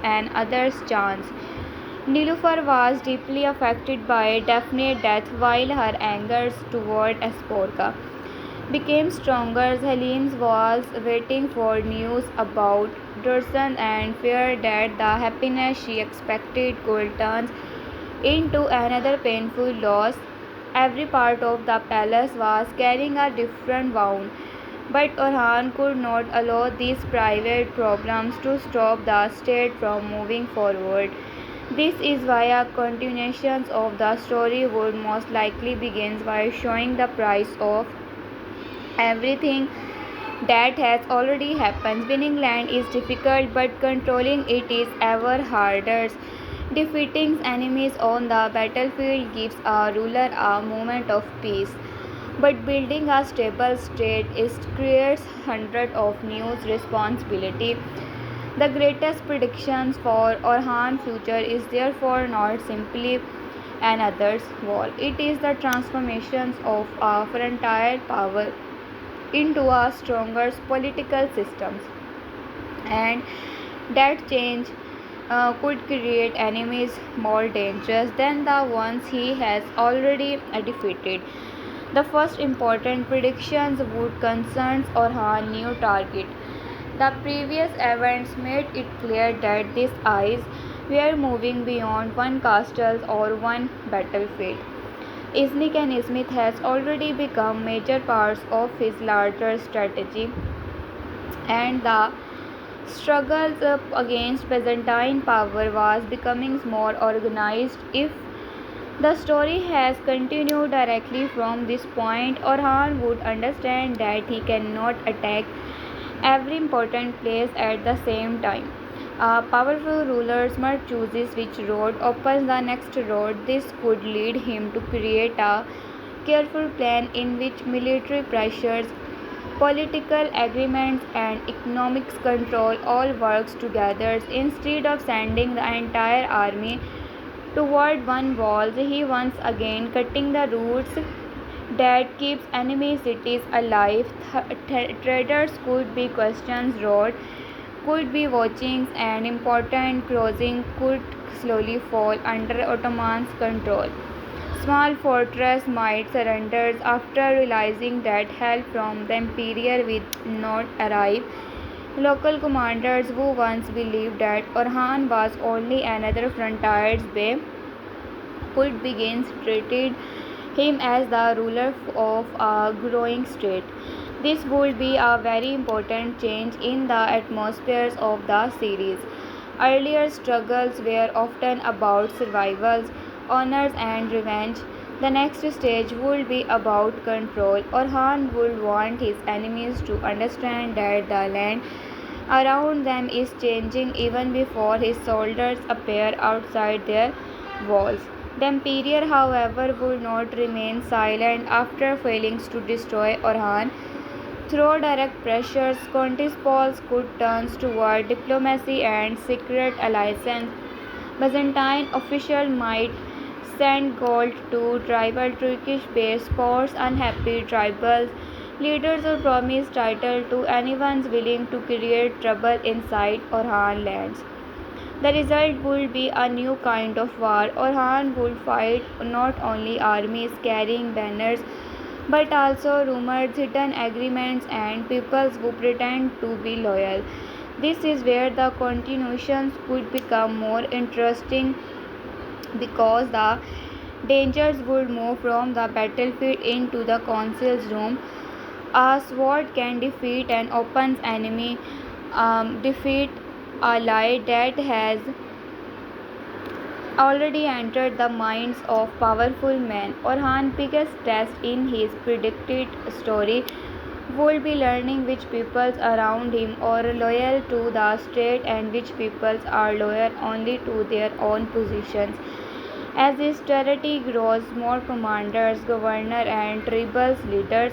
and others' chance. Nilufar was deeply affected by definite death while her anger toward Esporga became stronger. Helene was waiting for news about Dursan and feared that the happiness she expected could turn into another painful loss. Every part of the palace was carrying a different wound, but Orhan could not allow these private problems to stop the state from moving forward. This is why a continuation of the story would most likely begin by showing the price of everything that has already happened. Winning land is difficult, but controlling it is ever harder. Defeating enemies on the battlefield gives a ruler a moment of peace, but building a stable state creates hundreds of new responsibilities. The greatest predictions for Orhan's future is therefore not simply another's wall. It is the transformation of a frontier power into a stronger political system, and that change could create enemies more dangerous than the ones he has already defeated. The first important predictions would concern Orhan's new target. The previous events made it clear that these eyes were moving beyond one castle or one battlefield. Iznik and Smith has already become major parts of his larger strategy, and the struggles against Byzantine power was becoming more organized. If the story has continued directly from this point, Orhan would understand that he cannot attack every important place at the same time. A powerful ruler must choose which road opens the next road. This could lead him to create a careful plan in which military pressures, political agreements, and economics control all works together. Instead of sending the entire army toward one wall, he once again cutting the routes that keeps enemy cities alive. Traders could be questions road could be watching, and important crossing could slowly fall under Ottoman's control. Small fortress might surrender after realizing that help from the Empire will not arrive. Local commanders who once believed that Orhan was only another frontier's bay could begin treating him as the ruler of a growing state. This would be a very important change in the atmospheres of the series. Earlier struggles were often about survivals, honors, and revenge. The next stage would be about control. Orhan would want his enemies to understand that the land around them is changing even before his soldiers appear outside their walls. The Empire, however, would not remain silent after failing to destroy Orhan. Through direct pressures, Constantinople could turn toward diplomacy and secret alliances. Byzantine officials might send gold to tribal Turkish-based ports. Unhappy tribal leaders would promise title to anyone willing to create trouble inside Orhan lands. The result would be a new kind of war. Orhan would fight not only armies carrying banners, but also rumors, hidden agreements, and peoples who pretend to be loyal. This is where the continuations could become more interesting, because the dangers would move from the battlefield into the council's room. A sword can defeat an open enemy, defeat a lie that has already entered the minds of powerful men. Orhan's biggest test in his predicted story would be learning which peoples around him are loyal to the state and which peoples are loyal only to their own positions. As his territory grows, more commanders, governors, and tribal leaders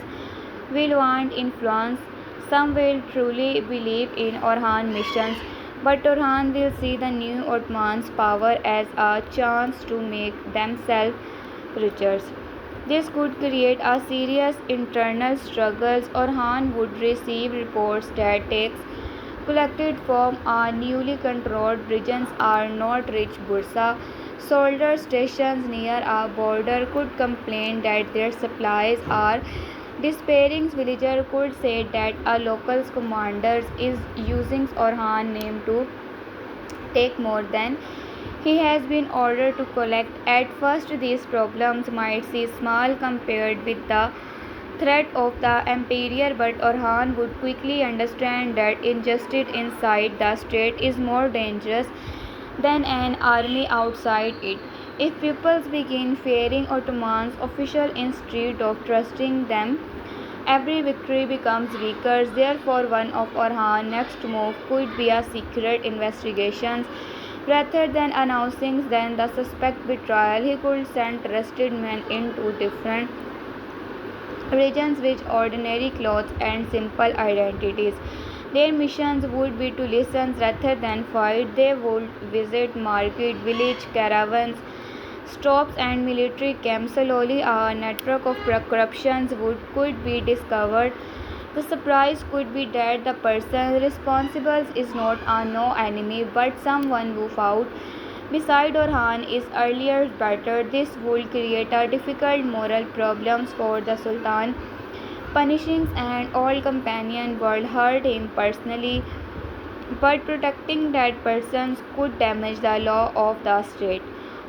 will want influence. Some will truly believe in Orhan's missions, but Orhan will see the new Ottoman's power as a chance to make themselves richer. This could create a serious internal struggles. Orhan would receive reports that takes collected from a newly controlled regions are not reached. Bursa soldier stations near a border could complain that their supplies are despairing. Villager could say that a local commander is using Orhan name to take more than he has been ordered to collect. At first, these problems might seem small compared with the threat of the empire, but Orhan would quickly understand that injustice inside the state is more dangerous than an army outside it. If peoples begin fearing Ottomans officials instead of trusting them, every victory becomes weaker. Therefore, one of Orhan's next moves could be a secret investigation. Rather than announcing then the suspect betrayal, he could send trusted men into different regions with ordinary clothes and simple identities. Their missions would be to listen rather than fight. They would visit market, village caravans, stops, and military camps. Slowly, a network of corruptions could be discovered. The surprise could be that the person responsible is not a no enemy but someone who fought beside Orhan is earlier better. This would create a difficult moral problems for the Sultan. Punishing an old companion would hurt him personally, but protecting that person could damage the law of the state.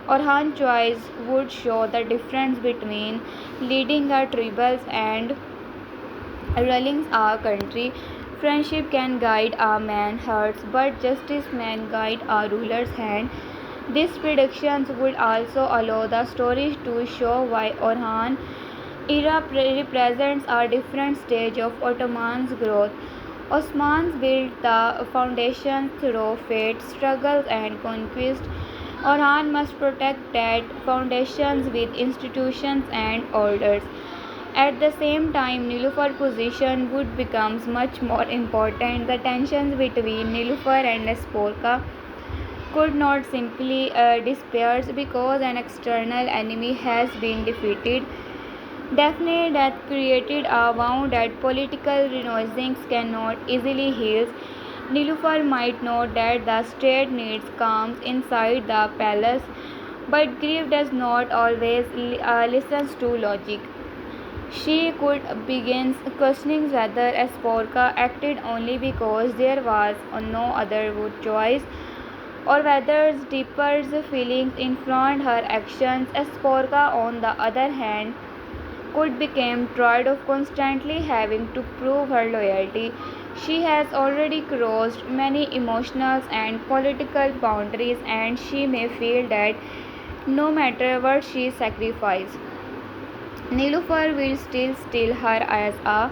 Orhan's choice would show the difference between leading a tribals and ruling a country. Friendship can guide a man's heart, but justice can guide a ruler's hand. These predictions would also allow the story to show why Orhan era represents a different stage of Ottoman's growth. Osmans built the foundation through faith, struggles, and conquest. Orhan must protect that foundations with institutions and orders. At the same time, Nilufar's position would become much more important. The tensions between Nilufar and Esporca could not simply disappear because an external enemy has been defeated. Daphne death created a wound that political renaissance cannot easily heal. Nilufar might know that the state needs calm inside the palace, but grief does not always listen to logic. She could begin questioning whether Esporca acted only because there was no other choice, or whether deeper feelings influenced her actions. Esporca, on the other hand, could become tired of constantly having to prove her loyalty. She has already crossed many emotional and political boundaries, and she may feel that no matter what she sacrifices, Nilufar will still steal her as a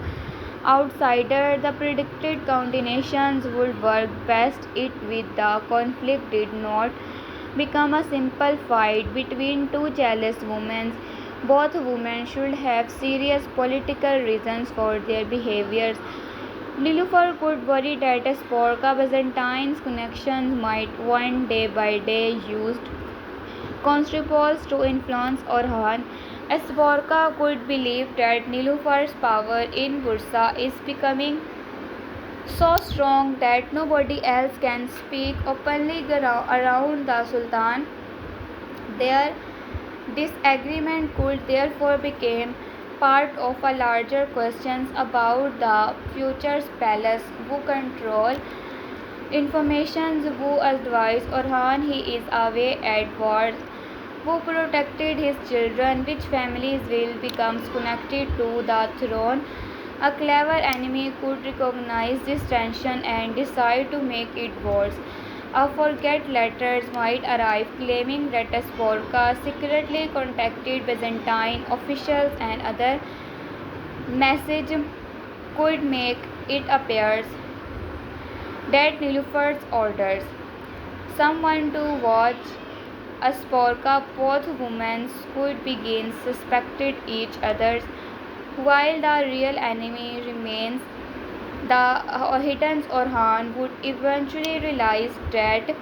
outsider. The predicted combinations would work best it with the conflict did not become a simple fight between two jealous women. Both women should have serious political reasons for their behaviors. Nilufar could worry that Esporca Byzantine's connections might one day by day used conspirators to influence Orhan. Esporca could believe that Nilufar's power in Bursa is becoming so strong that nobody else can speak openly around the Sultan. Their disagreement could therefore become part of a larger question about the future's palace, who control information, who advise Orhan he is away at war, who protected his children, which families will become connected to the throne. A clever enemy could recognize this tension and decide to make it worse. A forget letters might arrive claiming that Esporca secretly contacted Byzantine officials and other message could make it appear that Nilufar's orders someone to watch Esporca. Both women could begin suspected each other, while the real enemy remains the hidden. Orhan would eventually realize that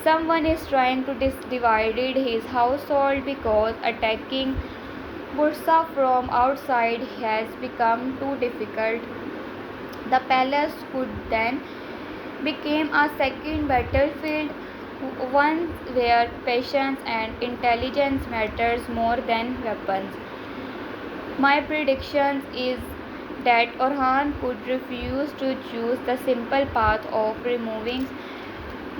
someone is trying to divide his household because attacking Bursa from outside has become too difficult. The palace could then became a second battlefield, one where patience and intelligence matters more than weapons. My prediction is that Orhan could refuse to choose the simple path of removing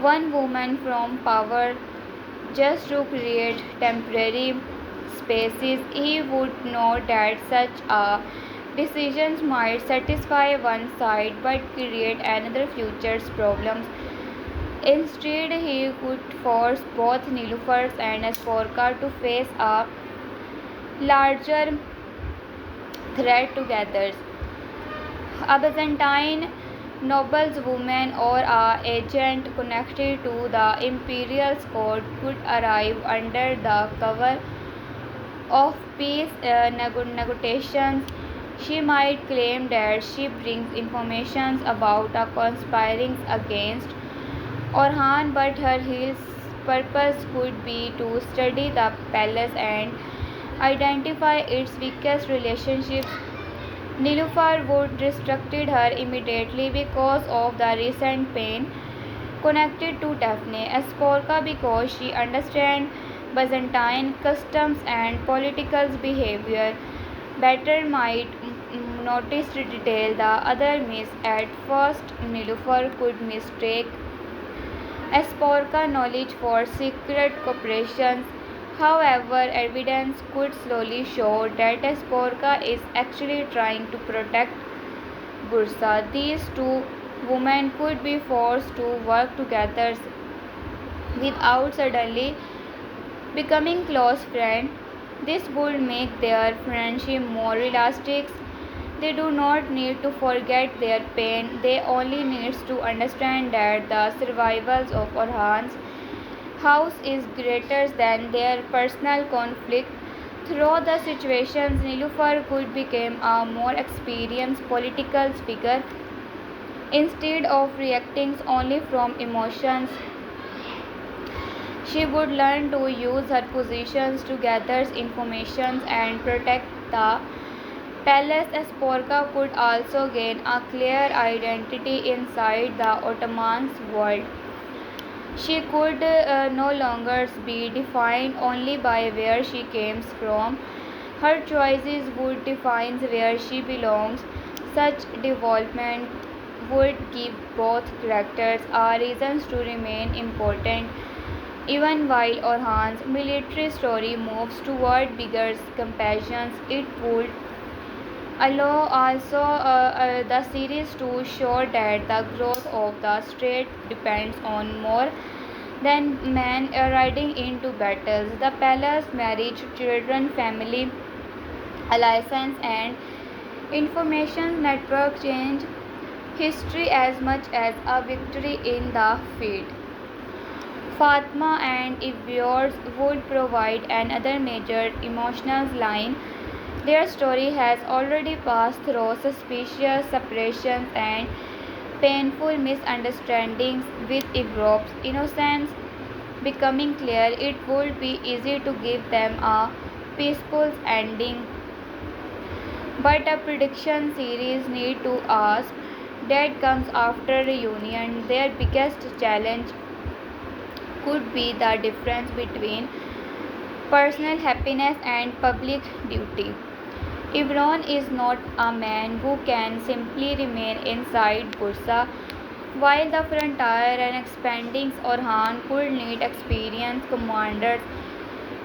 one woman from power just to create temporary spaces. He would know that such a decision might satisfy one side but create another future's problems. Instead, he would force both Nilufars and Asporka to face a larger threat together. A Byzantine noblewoman or a agent connected to the imperial court could arrive under the cover of peace negotiations. She might claim that she brings information about a conspiring against Orhan, but her real purpose could be to study the palace and identify its weakest relationships. Nilufar would restricted her immediately because of the recent pain connected to Daphne. Asporka because she understands Byzantine customs and political behavior better might notice the detail the other miss. At first, Nilufar could mistake Asporka knowledge for secret corporations. However, evidence could slowly show that Asporka is actually trying to protect Bursa. These two women could be forced to work together without suddenly becoming close friends. This would make their friendship more realistic. They do not need to forget their pain, they only need to understand that the survival of Orhan's house is greater than their personal conflict. Through the situations, Nilufar could become a more experienced political figure. Instead of reacting only from emotions, she would learn to use her positions to gather information and protect the palace. Asporka could also gain a clear identity inside the Ottoman's world. She could no longer be defined only by where she came from. Her choices would define where she belongs. Such development would give both characters a reason to remain important. Even while Orhan's military story moves toward bigger compassions, it would allow also the series to show that the growth of the state depends on more than men riding into battles. The palace, marriage, children, family, alliances, and information network change history as much as a victory in the field. Fatma and Iviors would provide another major emotional line. Their story has already passed through suspicious separations and painful misunderstandings. With Europe's innocence becoming clear, it would be easy to give them a peaceful ending. But a prediction series need to ask that comes after reunion. Their biggest challenge could be the difference between personal happiness and public duty. Ibron is not a man who can simply remain inside Bursa, while the frontier and expanding Orhan could need experienced commanders,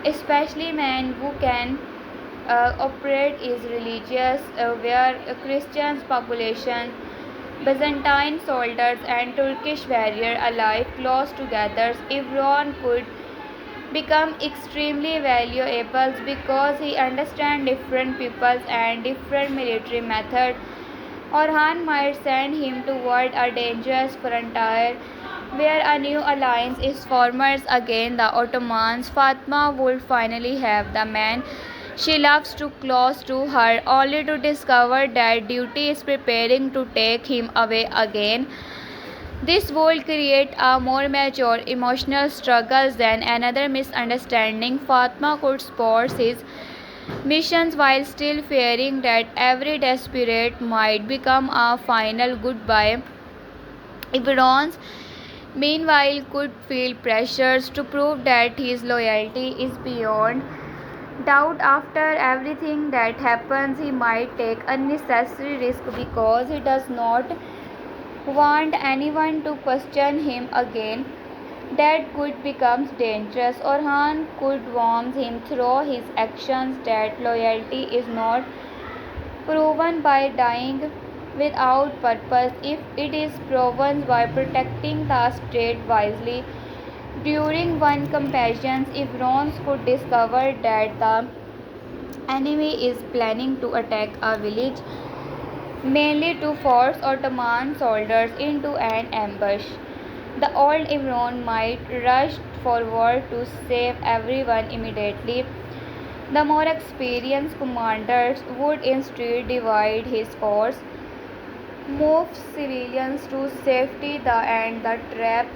especially men who can operate is religious, where Christians population, Byzantine soldiers and Turkish warrior alive close together. Ibron could become extremely valuable because he understands different peoples and different military methods. Orhan might send him toward a dangerous frontier where a new alliance is formed against the Ottomans. Fatma would finally have the man she loves too close to her, only to discover that duty is preparing to take him away again. This would create a more mature emotional struggles than another misunderstanding. Fatma could support his missions while still fearing that every desperate might become a final goodbye. Iran, meanwhile, could feel pressures to prove that his loyalty is beyond doubt. After everything that happens, he might take unnecessary risk because he does not want anyone to question him again. That could become dangerous. Orhan could warn him through his actions that loyalty is not proven by dying without purpose if it is proven by protecting the state wisely. During one campaign, if Rons could discover that the enemy is planning to attack a village, mainly to force Ottoman soldiers into an ambush, the old Imran might rush forward to save everyone immediately. The more experienced commanders would instead divide his force, move civilians to safety and the trap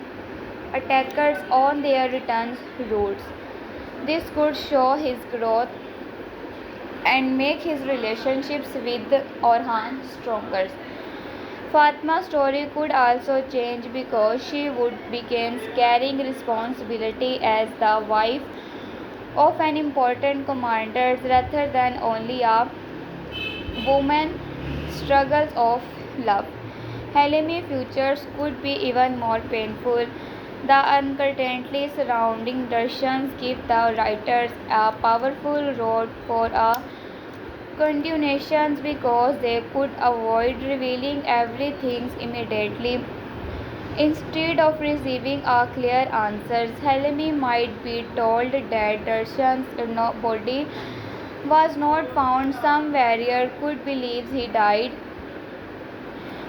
attackers on their return routes. This could show his growth and make his relationships with Orhan stronger. Fatma's story could also change because she would begin carrying responsibility as the wife of an important commander rather than only a woman struggles of love. Helemi futures could be even more painful. The uncertainty surrounding Darshans give the writers a powerful road for a continuations because they could avoid revealing everything immediately. Instead of receiving a clear answer, Helmi might be told that Darshan's body was not found. Some warrior could believe he died,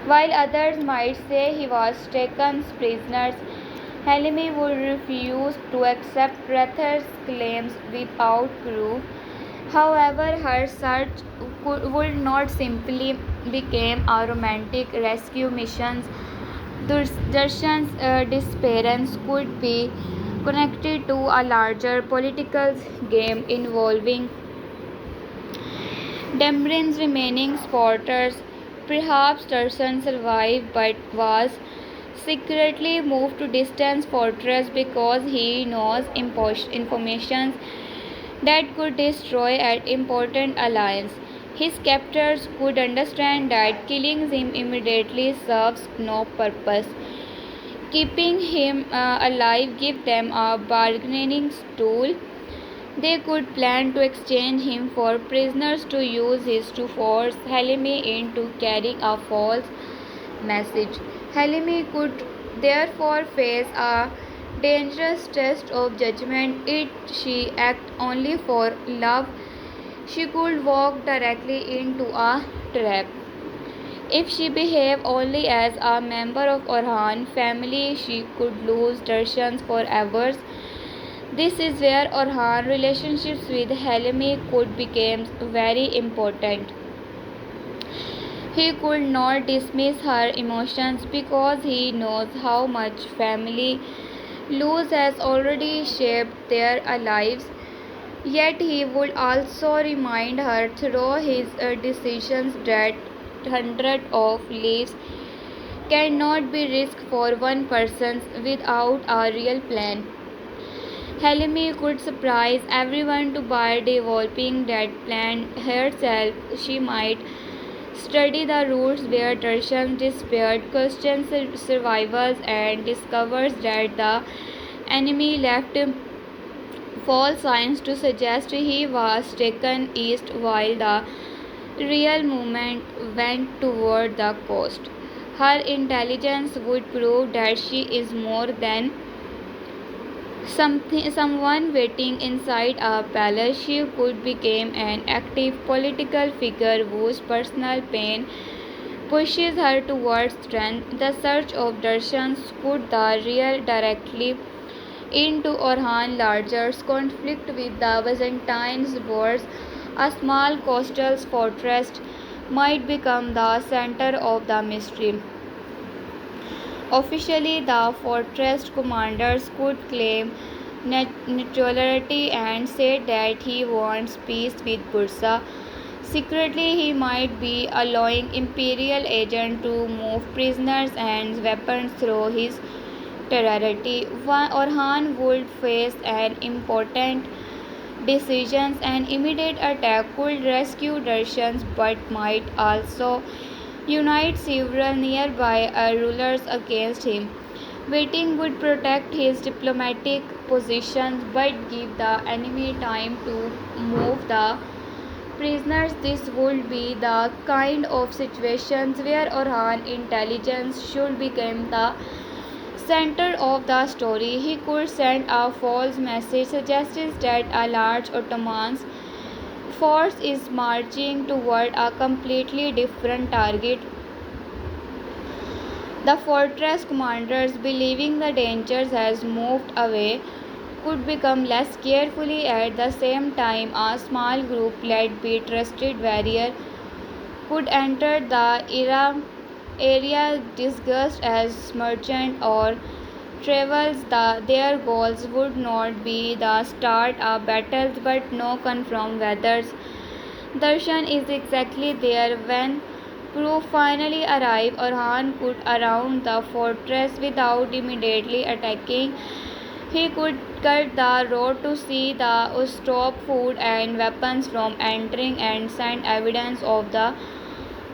while others might say he was taken prisoner. Helmi would refuse to accept Rather's claims without proof. However, her search would not simply become a romantic rescue mission. Darshan's disappearance could be connected to a larger political game involving Dembrin's remaining supporters. Perhaps Darshan survived but was secretly moved to distant fortress because he knows information that could destroy an important alliance. His captors could understand that killing him immediately serves no purpose. Keeping him alive gives them a bargaining tool. They could plan to exchange him for prisoners to use his to force Helimi into carrying a false message. Helimi could therefore face a dangerous test of judgment if she acted only for love. She could walk directly into a trap. If she behaved only as a member of Orhan family, she could lose Darshan's forever. This is where Orhan relationships with Helimi could become very important. He could not dismiss her emotions because he knows how much family loss has already shaped their lives. Yet he would also remind her through his decisions that hundreds of lives cannot be risked for one person without a real plan. Helimi could surprise everyone by developing that plan herself. She might study the routes where Darshan disappeared, questions survivors, and discovers that the enemy left false signs to suggest he was taken east while the real movement went toward the coast. Her intelligence would prove that she is more than someone waiting inside a palace. She could become an active political figure whose personal pain pushes her towards strength. The search of Darshans could the real directly into Orhan's larger conflict with the Byzantine wars. A small coastal fortress might become the center of the mystery. Officially, the fortress commanders could claim neutrality and say that he wants peace with Bursa, Secretly, he might be allowing Imperial agents to move prisoners and weapons through his territory. Orhan would face an important decisions. An immediate attack could rescue Russians but might also unite several nearby rulers against him. Waiting would protect his diplomatic positions but give the enemy time to move the prisoners. This would be the kind of situations where Orhan intelligence should become the center of the story. He could send a false message suggesting that a large Ottoman force is marching toward a completely different target. The fortress commanders, believing the danger has moved away, could become less carefully. At the same time, a small group led by trusted warrior could enter the area disguised as merchant or travels. Their goals would not be the start of battles but no confirm whether Darshan is exactly there. When proof finally arrived, Orhan could around the fortress without immediately attacking. He could cut the road to see the stop food and weapons from entering and send evidence of the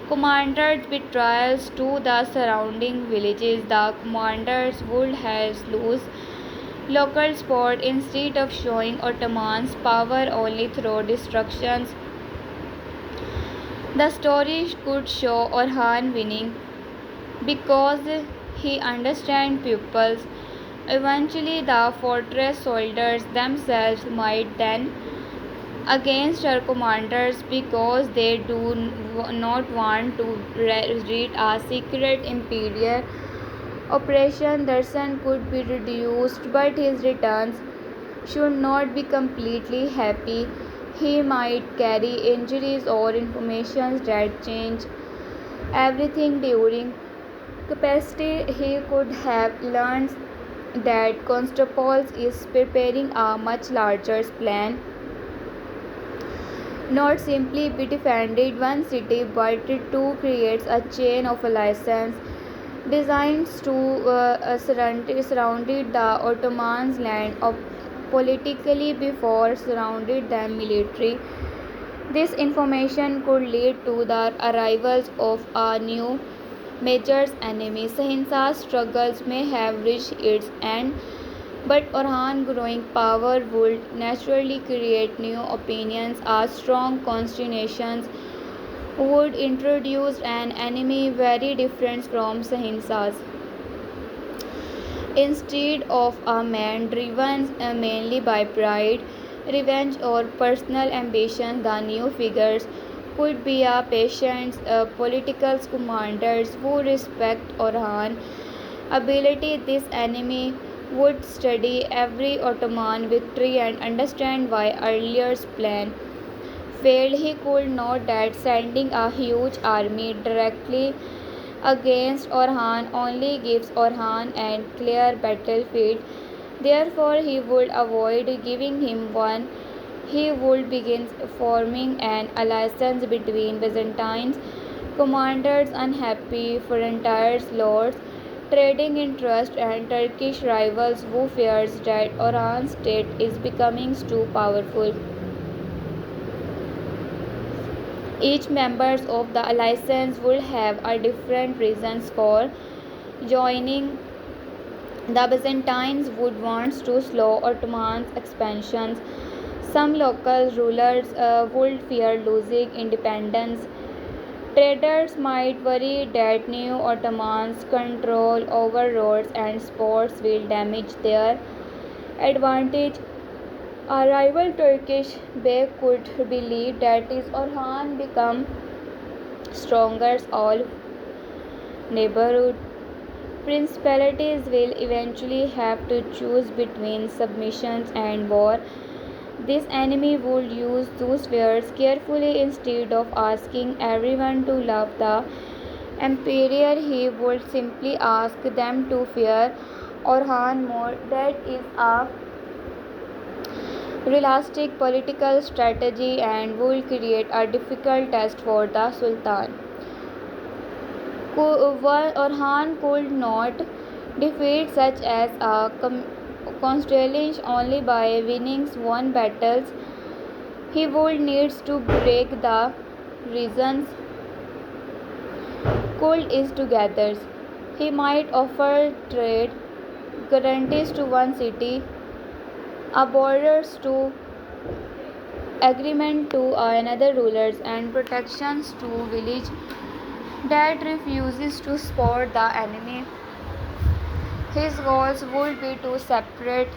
commander's betrayals to the surrounding villages. The commanders would have lost local support instead of showing Ottoman's power only through destructions. The story could show Orhan winning because he understands peoples. Eventually, the fortress soldiers themselves might then against her commanders because they do not want to read a secret imperial operation. Darshan could be reduced, but his returns should not be completely happy. He might carry injuries or information that change everything during capacity. He could have learned that Constantinople is preparing a much larger plan, not simply be defended one city but to create a chain of alliances designed to surrounded the Ottomans land of politically before surrounded them military. This information could lead to the arrivals of a new major enemy. Sahinsa's struggles may have reached its end, but Orhan's growing power would naturally create new opinions. A strong constitution would introduce an enemy very different from Sahinsa's. Instead of a man driven mainly by pride, revenge, or personal ambition, the new figures could be a patient political commanders who respect Orhan's ability. This enemy would study every Ottoman victory and understand why earlier's plan failed. He could note that sending a huge army directly against Orhan only gives Orhan a clear battlefield. Therefore, he would avoid giving him one. He would begin forming an alliance between Byzantine commanders, unhappy frontiers lords, trading interest, and Turkish rivals who fears that Orhan's state is becoming too powerful. Each member of the alliance would have a different reasons for joining. The Byzantines would want to slow Ottoman's expansions. Some local rulers would fear losing independence. Traders might worry that new Ottomans' control over roads and ports will damage their advantage. A rival Turkish bey could believe that is Orhan become stronger. All neighborhood principalities will eventually have to choose between submission and war. This enemy would use those fears carefully. Instead of asking everyone to love the emperor, he would simply ask them to fear Orhan more. That is a realistic political strategy and would create a difficult test for the Sultan. Orhan could not defeat such as a constellation only by winning one battles. He would need to break the region's cold is together. He might offer trade guarantees to one city, a borders to agreement to another rulers, and protections to village that refuses to support the enemy. His goals would be to separate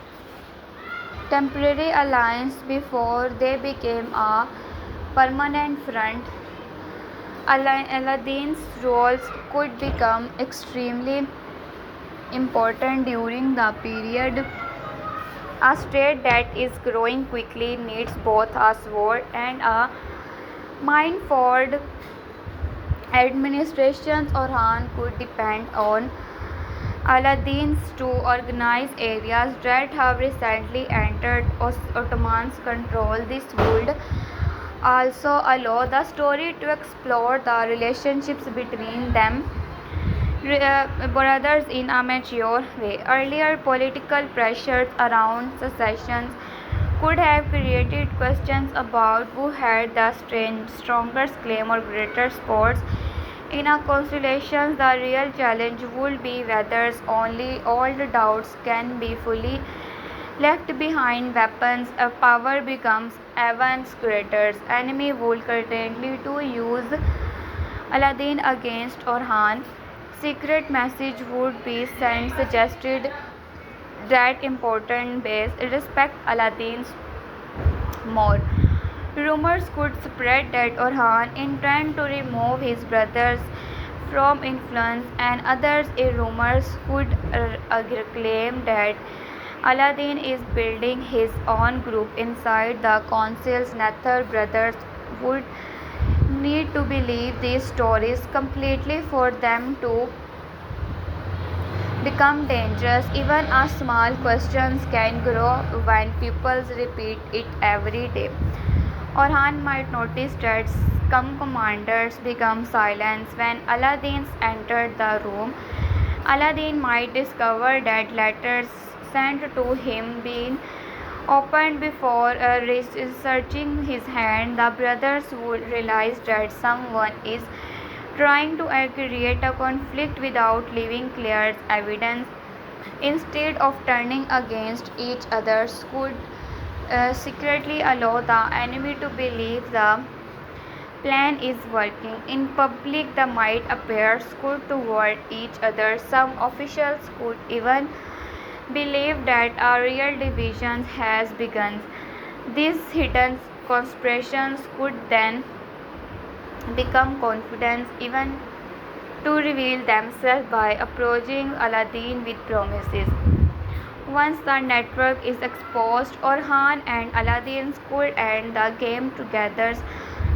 temporary alliance before they became a permanent front. Aladdin's roles could become extremely important during the period. A state that is growing quickly needs both a sword and a mind for administration. Orhan could depend on Aladdin's to organize areas that have recently entered Ottoman's control. This would also allow the story to explore the relationships between them brothers in a mature way. Earlier political pressures around successions could have created questions about who had the strongest claim or greater sports. In a constellation, the real challenge would be whether only all the doubts can be fully left behind. Weapons of power becomes even greater. Enemy would continue to use Aladdin against Orhan. Secret message would be sent suggested that important base respect Aladdin's more. Rumors could spread that Orhan intended to remove his brothers from influence, and others rumors could claim that Aladdin is building his own group inside the councils. Neither brothers would need to believe these stories completely for them to become dangerous. Even a small question can grow when people repeat it every day. Orhan might notice that some commanders become silent when Aladdin entered the room. Aladdin might discover that letters sent to him being opened before researching his hand. The brothers would realize that someone is trying to create a conflict without leaving clear evidence. Instead of turning against each other, could secretly allow the enemy to believe the plan is working. In public, the might appear good toward each other. Some officials could even believe that a real division has begun. These hidden conspirations could then become confidence, even to reveal themselves by approaching Aladdin with promises. Once the network is exposed, Orhan and Aladdin could end the game together.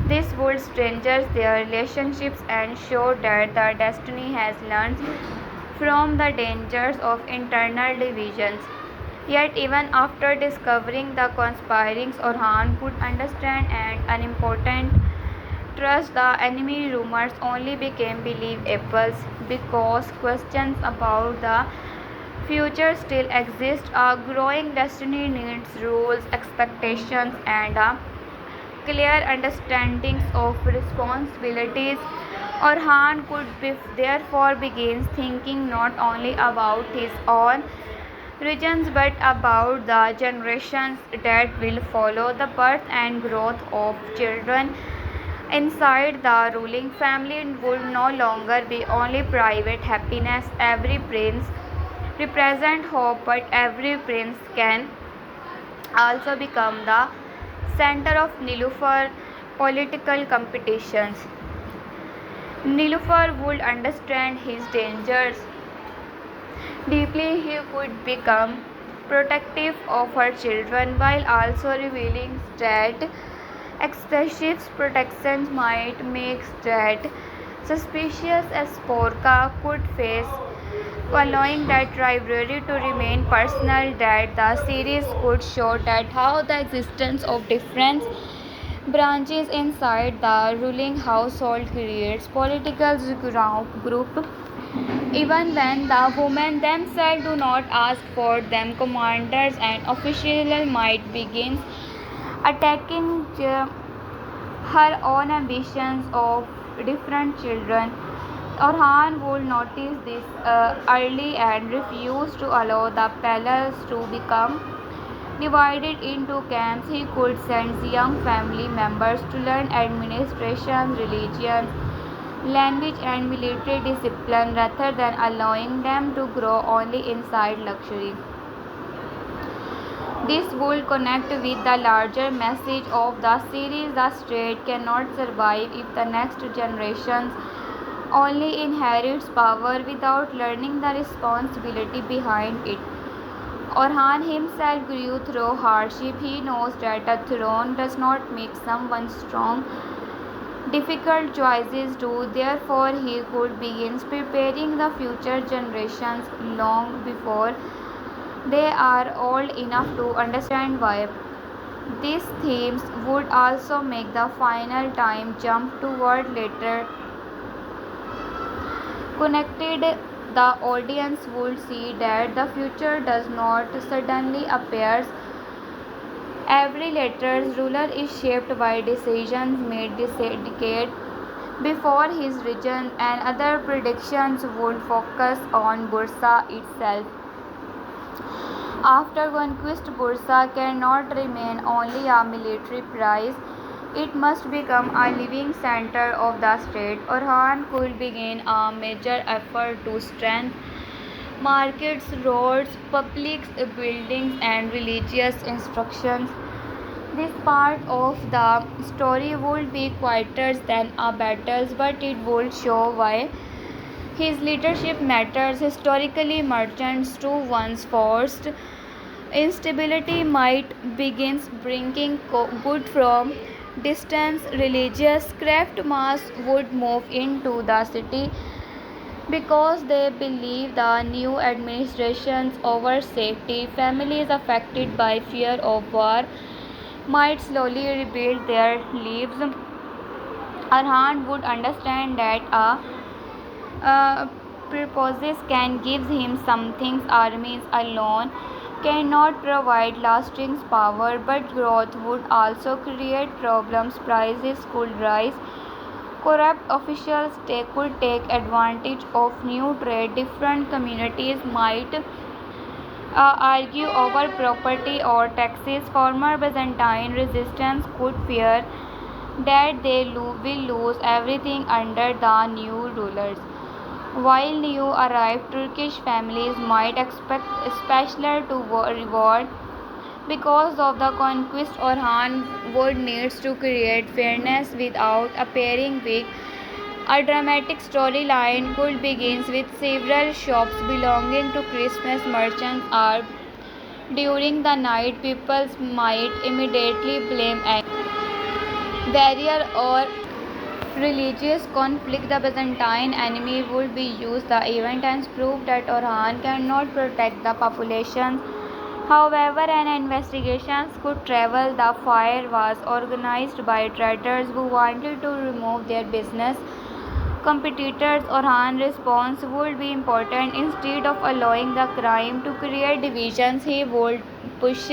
This would strengthen their relationships and show that the destiny has learned from the dangers of internal divisions. Yet, even after discovering the conspiring, Orhan could understand and unimportant trust the enemy. Rumors only became believable because questions about the future still exist. A growing destiny needs rules, expectations, and a clear understanding of responsibilities. Orhan could therefore begin thinking not only about his own regions but about the generations that will follow. The birth and growth of children inside the ruling family would no longer be only private happiness. Every prince represents hope, but every prince can also become the center of Nilufar political competitions. Nilufar would understand his dangers deeply. He could become protective of her children while also revealing that excessive protection might make that suspicious as Porca could face following that rivalry to remain personal, that the series could show that how the existence of different branches inside the ruling household creates political group even when the women themselves do not ask for them. Commanders and officials might begin attacking her own ambitions of different children. Orhan would notice this early and refuse to allow the palace to become divided into camps. He could send young family members to learn administration, religion, language, and military discipline rather than allowing them to grow only inside luxury. This would connect with the larger message of the series: the state cannot survive if the next generation only inherits power without learning the responsibility behind it. Orhan himself grew through hardship. He knows that a throne does not make someone strong. Difficult choices do. Therefore, he could begin preparing the future generations long before they are old enough to understand why. These themes would also make the final time jump toward later connected. The audience would see that the future does not suddenly appear. Every later ruler is shaped by decisions made this decade before his region, and other predictions would focus on Bursa itself. After conquest, Bursa cannot remain only a military prize. It must become a living center of the state. Orhan could begin a major effort to strengthen markets, roads, public buildings, and religious instructions. This part of the story would be quieter than a battles, but it would show why his leadership matters. Historically, merchants too once forced instability might begin bringing good from distance. Religious craft mass would move into the city because they believe the new administration's over safety. Families affected by fear of war might slowly rebuild their lives. Arhan would understand that purposes can give him some things armies alone cannot provide lasting power, but growth would also create problems. Prices could rise. Corrupt officials could take advantage of new trade. Different communities might argue over property or taxes. Former Byzantine resistance could fear that they will lose everything under the new rulers. While new arrived Turkish families might expect special to reward because of the conquest. Orhan would needs to create fairness without appearing weak. A dramatic storyline could begin with several shops belonging to Christmas merchants are during the night. People might immediately blame a barrier or religious conflict. The Byzantine enemy would be used the event as proof that Orhan cannot protect the population. However, an investigation could travel. The fire was organized by traders who wanted to remove their business competitors. Orhan's response would be important. Instead of allowing the crime to create divisions, he would push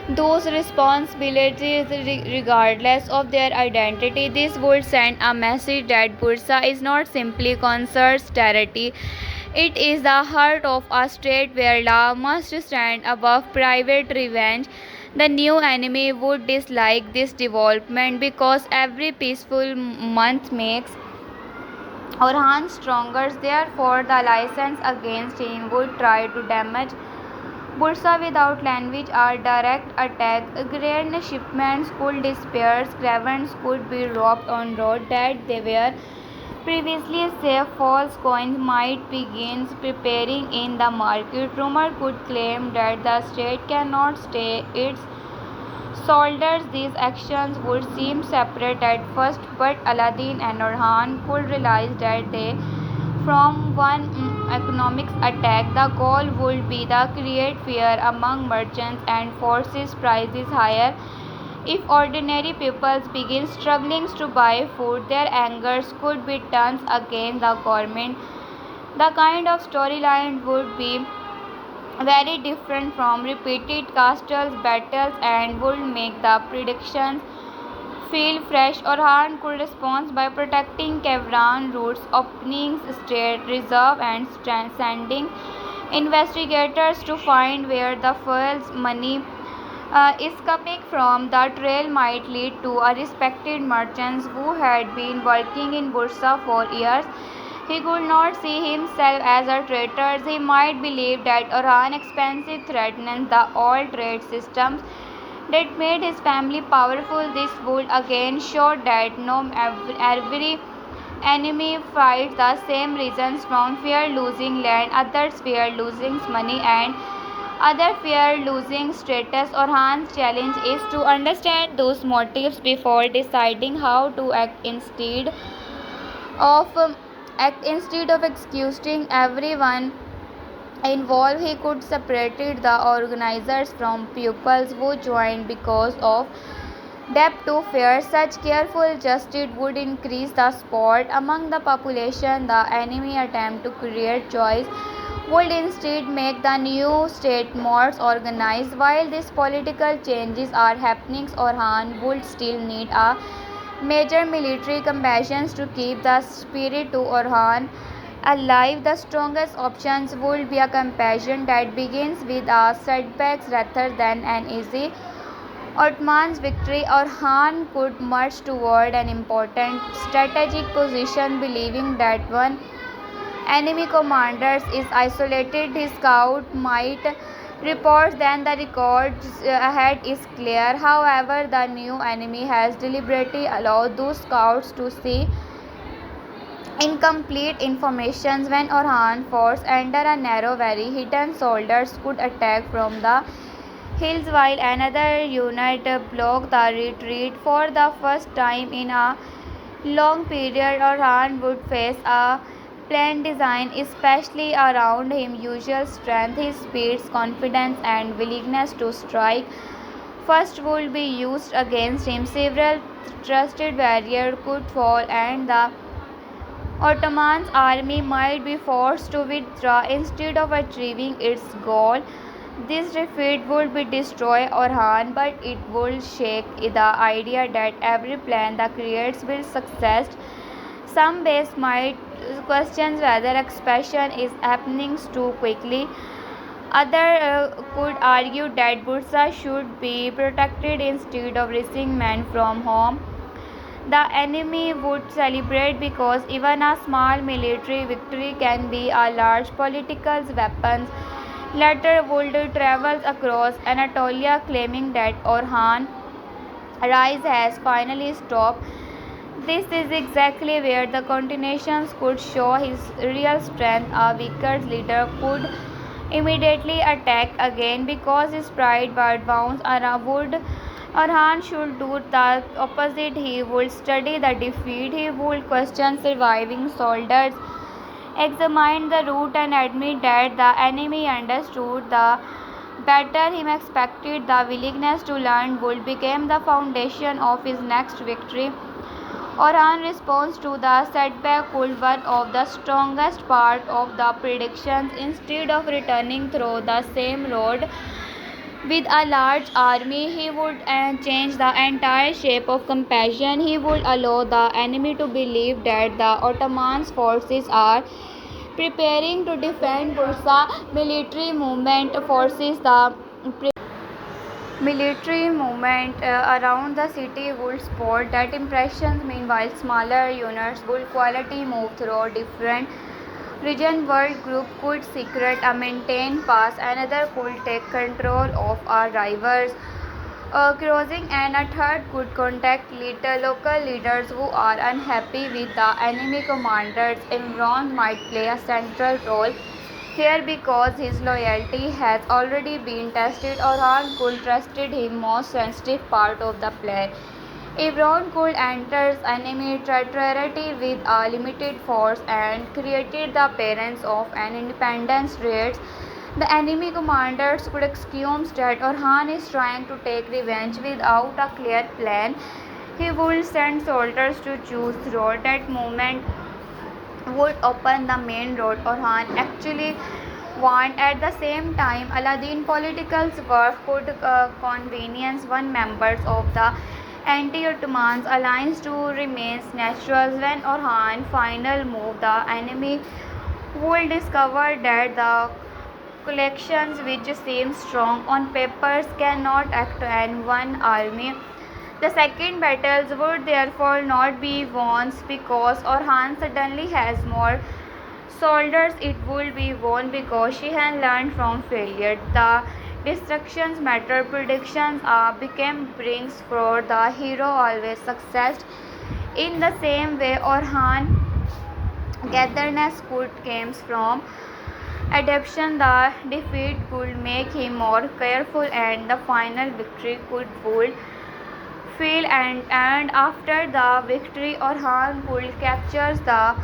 those responsibilities regardless of their identity. This would send a message that Bursa is not simply concerts charity. It is the heart of a state where law must stand above private revenge. The new enemy would dislike this development because every peaceful month makes Orhan stronger. Therefore, the license against him would try to damage Bursa without language or direct attack. Grain shipments could disappear. Caravans could be robbed on roads that they were previously safe. False coins might begin preparing in the market. Rumor could claim that the state cannot stay its soldiers. These actions would seem separate at first, but Aladdin and Orhan could realize that they from one economic attack. The goal would be to create fear among merchants and forces prices higher. If ordinary people begin struggling to buy food, their angers could be turned against the government. The kind of storyline would be very different from repeated castle battles and would make the predictions feel fresh. Orhan could respond by protecting caravan routes, opening state reserve, and sending investigators to find where the fuel's money is coming from. The trail might lead to a respected merchant who had been working in Bursa for years. He could not see himself as a traitor. He might believe that Orhan expensive threatens the old trade systems that made his family powerful. This would again show that no every enemy fights the same reasons. From fear losing land, others fear losing money, and other fear losing status. Orhan's challenge is to understand those motives before deciding how to of instead of excusing everyone involved. He could separate the organizers from pupils who joined because of debt to fear. Such careful justice would increase the support among the population. The enemy attempt to create choice would instead make the new state more organized. While these political changes are happening, Orhan would still need a major military campaigns to keep the spirit to Orhan alive. The strongest options would be a campaign that begins with a setbacks rather than an easy Ottoman's victory. Orhan could march toward an important strategic position, believing that one enemy commander is isolated. His scout might report then the record ahead is clear. However, the new enemy has deliberately allowed those scouts to see incomplete information. When Orhan force under a narrow valley, hidden soldiers could attack from the hills while another unit blocked the retreat. For the first time in a long period, Orhan would face a planned design, especially around his usual strength. His speed, confidence, and willingness to strike first would be used against him. Several trusted warriors could fall, and the Ottoman army might be forced to withdraw instead of achieving its goal. This defeat would be destroy Orhan, but it would shake the idea that every plan that creates will success. Some base might question whether expansion is happening too quickly. Others could argue that Bursa should be protected instead of risking men from home. The enemy would celebrate because even a small military victory can be a large political weapon. Later would travel across Anatolia claiming that Orhan rise has finally stopped. This is exactly where the continuations could show his real strength. A weaker leader could immediately attack again because his pride would bounce around. Orhan should do the opposite. He would study the defeat. He would question surviving soldiers, examine the route, and admit that the enemy understood the better him expected. The willingness to learn would become the foundation of his next victory. Orhan's response to the setback would one of the strongest part of the predictions. Instead of returning through the same road with a large army, he would change the entire shape of campaign. He would allow the enemy to believe that the Ottoman forces are preparing to defend Bursa. Military movement around the city would support that impression. Meanwhile, smaller units would quietly move through different regions. World group could secret a maintain pass. Another could take control of our rivers crossing, and a third could contact local leaders who are unhappy with the enemy commanders. Imran might play a central role here because his loyalty has already been tested. Orhan could trusted him most sensitive part of the plan. Ebron could enter enemy territory with a limited force and created the appearance of an independent state. The enemy commanders could assume that Orhan is trying to take revenge without a clear plan. He would send soldiers to choose the road. That movement would open the main road Orhan actually want. At the same time, Aladdin political swerve could convenience one members of the anti-Ottoman alliance to remain natural. When Orhan final move, the enemy would discover that the collections which seem strong on papers cannot act in one army. The second battles would therefore not be won because Orhan suddenly has more soldiers. It would be won because she had learned from failure. The destructions matter predictions became brings for the hero always success. In the same way, Orhan gatherness could comes from adaptation. The defeat could make him more careful and the final victory could feel and after the victory Orhan could capture the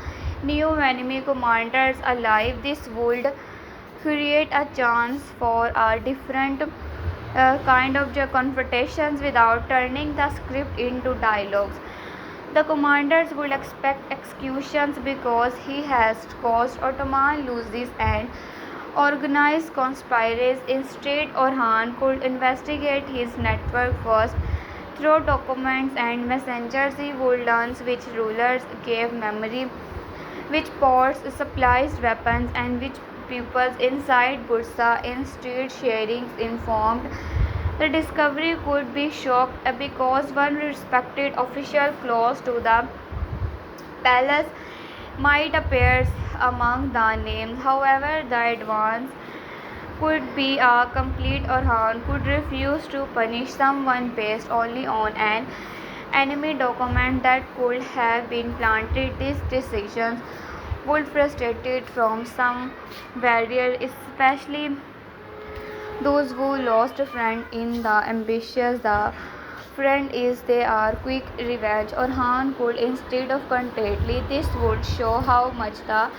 new enemy commanders alive. This would create a chance for a different kind of confrontations without turning the script into dialogues. The commanders would expect executions because he has caused Ottoman losses and organized conspiracies. Instead, Orhan could investigate his network first. Through documents and messengers, he would learn which rulers gave memory, which ports supplies weapons, and which peoples inside Bursa instead sharing informed. The discovery could be shocked because one respected official close to the palace might appear among the names. However, the advance could be a complete Orhan could refuse to punish someone based only on an enemy document that could have been planted. These decisions would frustrate from some barrier, especially those who lost a friend in the ambitious. The friend is they are quick revenge. Orhan could instead of contently. This would show how much the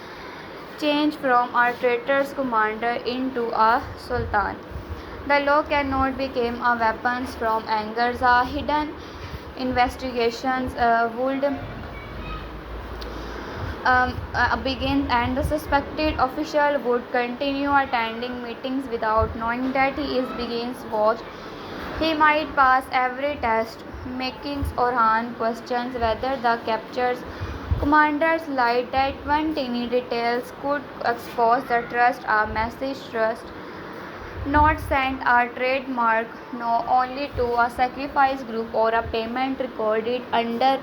change from a traitor's commander into a sultan. The law cannot become a weapon from anger. The hidden investigations would begin and the suspected official would continue attending meetings without knowing that he is being watched. He might pass every test, making Orhan questions whether the captured commanders lied. That one tiny details could expose the trust. A message trust not sent a trademark no only to a sacrifice group or a payment recorded under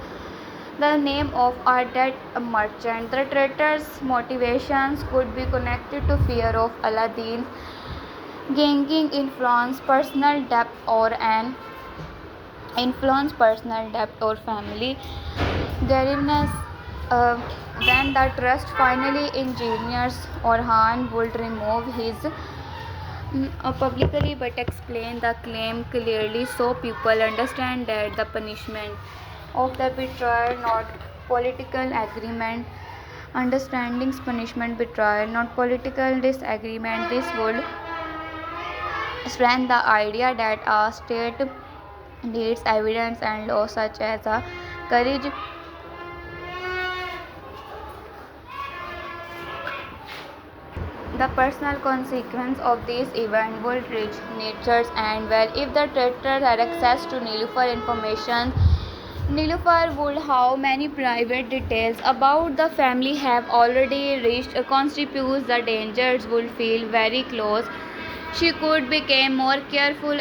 the name of a dead merchant. The traitor's motivations could be connected to fear of Aladdin gaining influence, personal debt, or an influence, personal debt, or family grievance. Uh, when the trust finally engineers, Orhan would remove his publicly but explain the claim clearly so people understand that the punishment of the betrayal not political agreement. Understandings punishment betrayal not political disagreement. This would strengthen the idea that a state needs evidence and law such as a courage. The personal consequence of this event would reach natures and well if the traitor had access to Nilüfer information. Nilüfer would have many private details about the family have already reached constitutes the dangers would feel very close. She could become more careful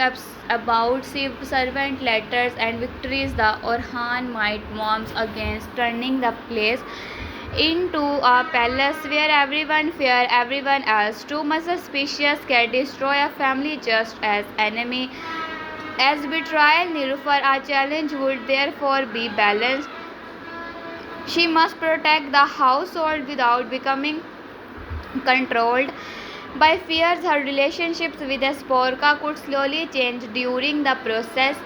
about servant letters and victories. The Orhan might warm against turning the place into a palace where everyone fear everyone else. Too much suspicious can destroy a family just as enemy as betrayal. Nilüfer, a challenge would therefore be balanced. She must protect the household without becoming controlled by fears. Her relationships with Esporca could slowly change during the process.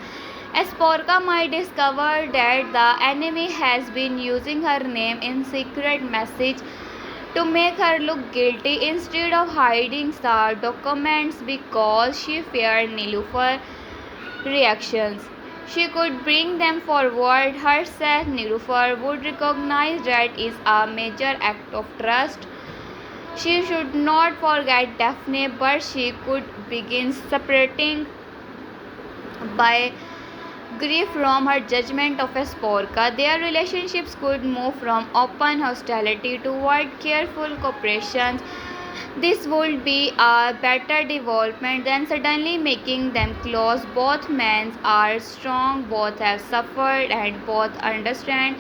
Esporka might discover that the enemy has been using her name in secret message to make her look guilty instead of hiding the documents because she feared Nilufar's reactions. She could bring them forward herself. Nilufar would recognize that is a major act of trust. She should not forget Daphne, but she could begin separating by grief from her judgment of Esporka. Their relationships could move from open hostility toward careful cooperation. This would be a better development than suddenly making them close. Both men are strong, both have suffered, and both understand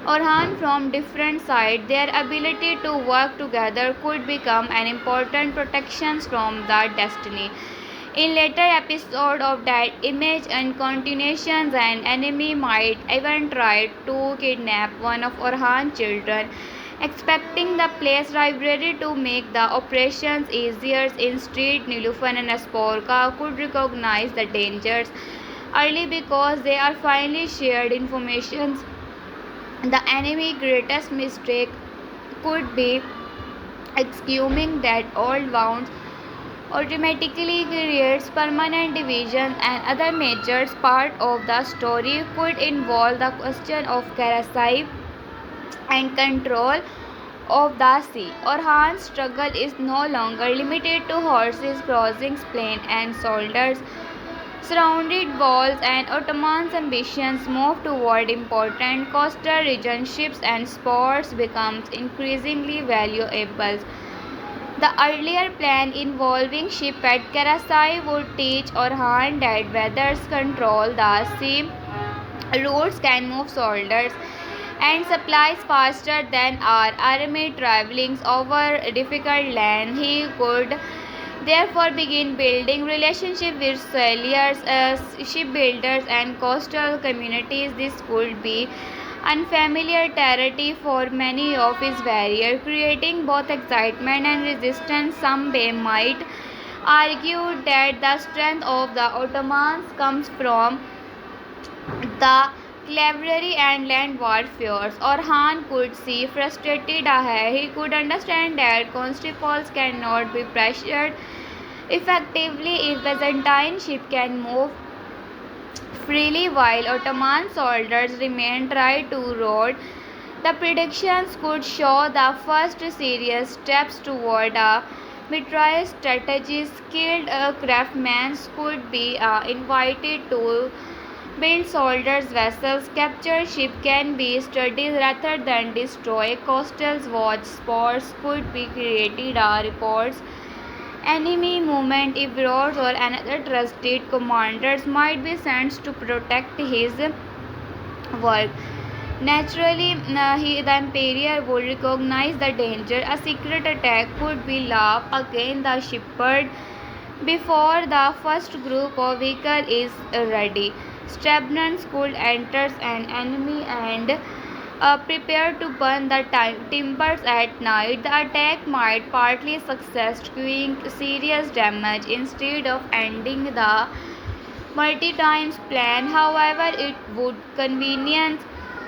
Orhan from different sides. Their ability to work together could become an important protection from the destiny. In later episodes of that image and continuations, an enemy might even try to kidnap one of Orhan's children, expecting the place library to make the operations easier. Instead, Nilufan and Esporka could recognize the dangers early because they are finally shared information. The enemy's greatest mistake could be assuming that old wounds automatically creates permanent division, and other major part of the story could involve the question of Karasai and control of the sea. Orhan's struggle is no longer limited to horses crossing plains and soldiers surrounded walls, and Ottoman's ambitions move toward important coastal regionships and sports becomes increasingly valuable. The earlier plan involving ship at Karasai would teach Orhan that weathers control the sea routes can move soldiers and supplies faster than our army traveling over difficult land. He could therefore begin building relationships with sailors, shipbuilders, and coastal communities. This could be unfamiliar territory for many of his warriors, creating both excitement and resistance. Some might argue that the strength of the Ottomans comes from the cavalry and land warfare. Orhan could see frustrated ahead. He could understand that constables cannot be pressured effectively if Byzantine ship can move freely while Ottoman soldiers remain tied to road. The predictions could show the first serious steps toward a military strategy. Skilled craftsmen could be invited to build soldiers' vessels. Capture ship can be studied rather than destroy. Coastal watch sports could be created. Reports enemy movement if roads or another trusted commanders might be sent to protect his work. Naturally, the Emperor would recognize the danger. A secret attack could be launched against the shepherd before the first group of vehicles is ready. Stabnans could enter an enemy and prepare to burn the timbers at night. The attack might partly succeed, doing serious damage instead of ending the multi-times plan. However, it would convenience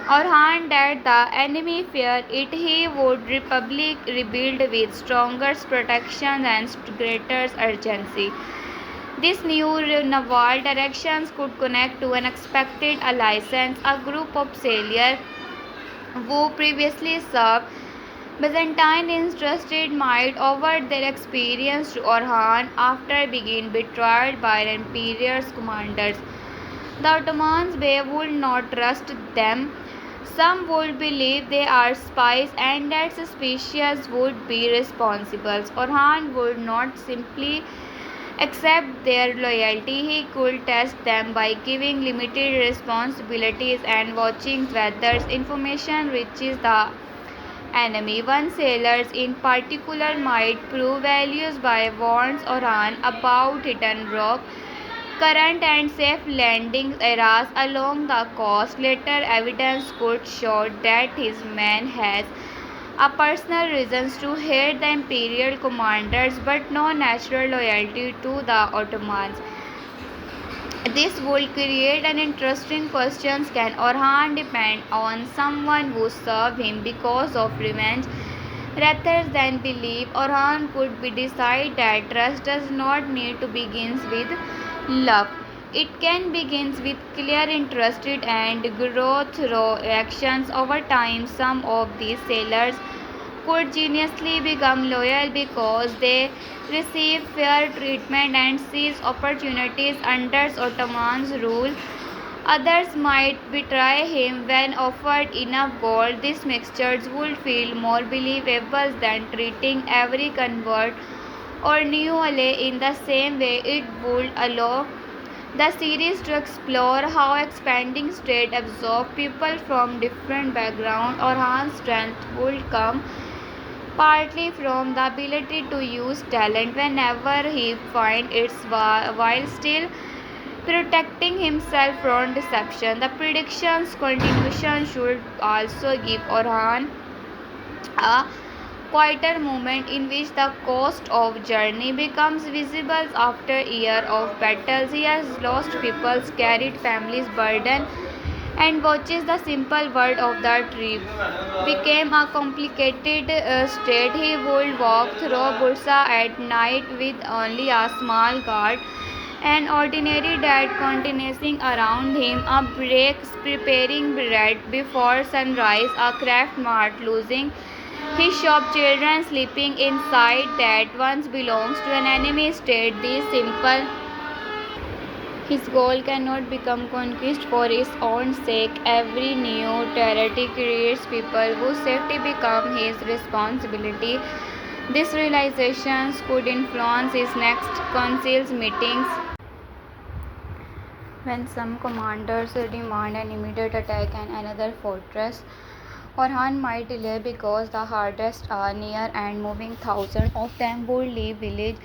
Orhan that the enemy fear it. He would republic rebuild with stronger protection and greater urgency. This new naval directions could connect to an expected alliance. A group of sailors who previously served Byzantine interested might over their experience to Orhan after being betrayed by the emperor's commanders. The Ottomans would not trust them. Some would believe they are spies and that suspicious would be responsible. Orhan would not simply accept their loyalty. He could test them by giving limited responsibilities and watching whether information reaches the enemy. One sailors in particular might prove values by warns Orhan about hidden rock current and safe landing areas along the coast. Later evidence could show that his man has a personal reasons to hate the imperial commanders but no natural loyalty to the Ottomans. This would create an interesting question. Can Orhan depend on someone who served him because of revenge rather than belief? Orhan could be decide that trust does not need to begin with love. It can begin with clear interest and grow through actions over time. Some of these sailors could geniusly become loyal because they receive fair treatment and seize opportunities under Ottoman's rule. Others might betray him when offered enough gold. These mixtures would feel more believable than treating every convert or new ally in the same way. It would allow the series to explore how expanding state absorb people from different backgrounds. Orhan's strength would come partly from the ability to use talent whenever he finds it while still protecting himself from deception. The prediction's continuation should also give Orhan a quieter moment in which the cost of journey becomes visible after years of battles. He has lost people, carried families' burden, and watches the simple world of the trip became a complicated state. He would walk through Bursa at night with only a small guard, an ordinary dad continuing around him, a break preparing bread before sunrise, a craft mart losing his shop, children sleeping inside that once belongs to an enemy state. These simple his goal cannot become conquest for its own sake. Every new territory creates people whose safety becomes his responsibility. This realization could influence his next council's meetings. When some commanders demand an immediate attack on another fortress, Orhan might delay because the hardest are near and moving. Thousands of them would leave village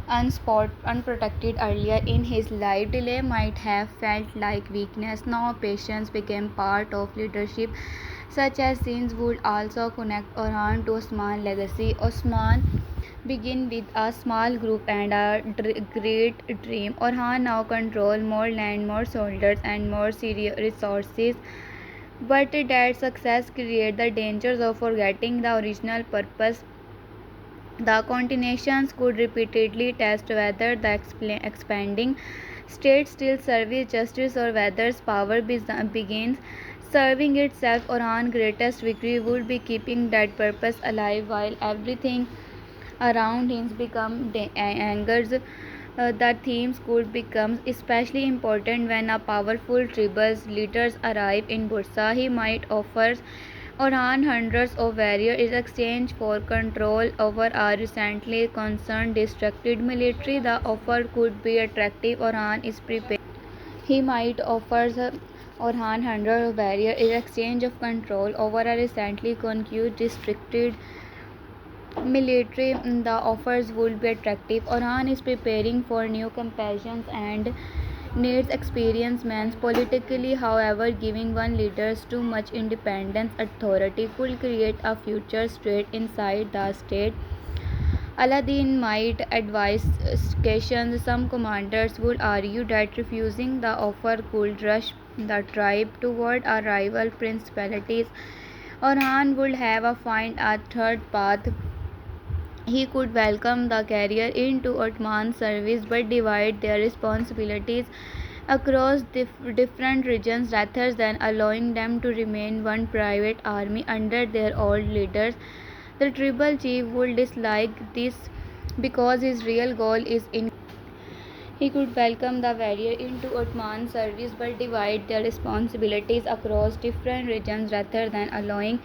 unprotected. Earlier in his life, delay might have felt like weakness. Now patience became part of leadership. Such as scenes would also connect Orhan to Osman's legacy. Osman began with a small group and a great dream. Orhan now controls more land, more soldiers, and more resources. But that success creates the dangers of forgetting the original purpose. The continuations could repeatedly test whether the expanding state still serves justice or whether power begins serving itself. Orhan's greatest victory would be keeping that purpose alive while everything around him becomes angers. The themes could become especially important when a powerful tribal's leaders arrive in Bursa. He might offer Orhan hundreds of warriors in exchange for control over a recently concerned distracted military. The offer could be attractive. Orhan is prepared. He might offer Orhan hundreds of warriors in exchange of control over a recently conquered distracted military. The offers would be attractive. Orhan is preparing for new campaigns and needs experienced men politically. However, giving one leaders too much independence authority could create a future state inside the state. Aladdin might advise questions. Some commanders would argue that refusing the offer could rush the tribe toward a rival principalities. Orhan would have to find a third path. He could welcome the carrier into Ottoman service but divide their responsibilities across different regions rather than allowing them to remain one private army under their old leaders. The tribal chief would dislike this because his real goal is in. He could welcome the warrior into Ottoman service but divide their responsibilities across different regions rather than allowing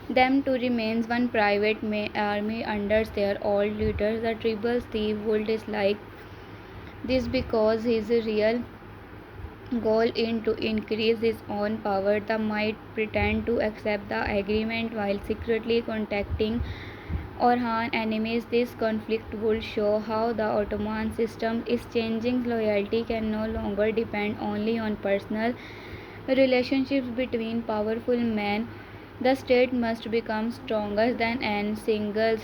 them to remain one private army under their old leaders. The tribal chief would dislike this because his real goal is to increase his own power. They might pretend to accept the agreement while secretly contacting Orhan enemies. This conflict would show how the Ottoman system is changing. Loyalty can no longer depend only on personal relationships between powerful men. The state must become stronger than a single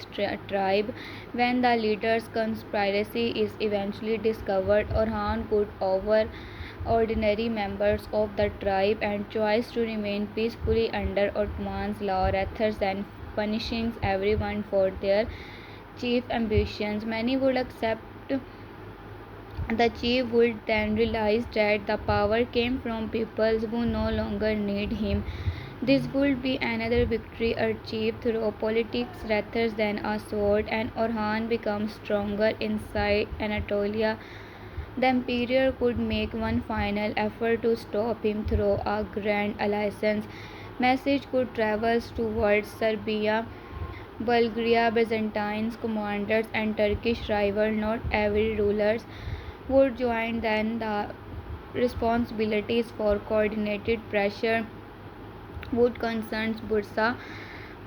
tribe. When the leader's conspiracy is eventually discovered, Orhan could ordinary members of the tribe and chose to remain peacefully under Ottoman's law rather than punishing everyone for their chief ambitions. Many would accept the chief would then realize that the power came from peoples who no longer need him. This would be another victory achieved through politics rather than a sword, and Orhan becomes stronger inside Anatolia. The emperor could make one final effort to stop him through a grand alliance. Message could travel towards Serbia, Bulgaria, Byzantine commanders, and Turkish rivals. Not every ruler would join, then the responsibilities for coordinated pressure would concern Bursa.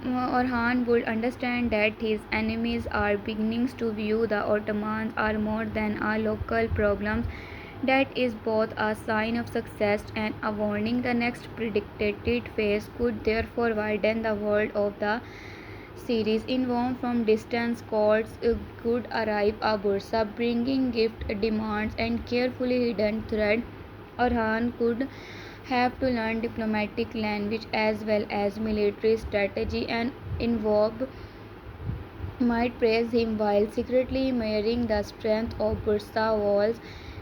Orhan would understand that his enemies are beginning to view the Ottomans are more than a local problem. That is both a sign of success and a warning. The next predicted phase could therefore widen the world of the series. Inbound from distant courts could arrive a Bursa, bringing gift demands and carefully hidden threat. Orhan could have to learn diplomatic language as well as military strategy, and involved might praise him while secretly admiring the strength of Bursa walls,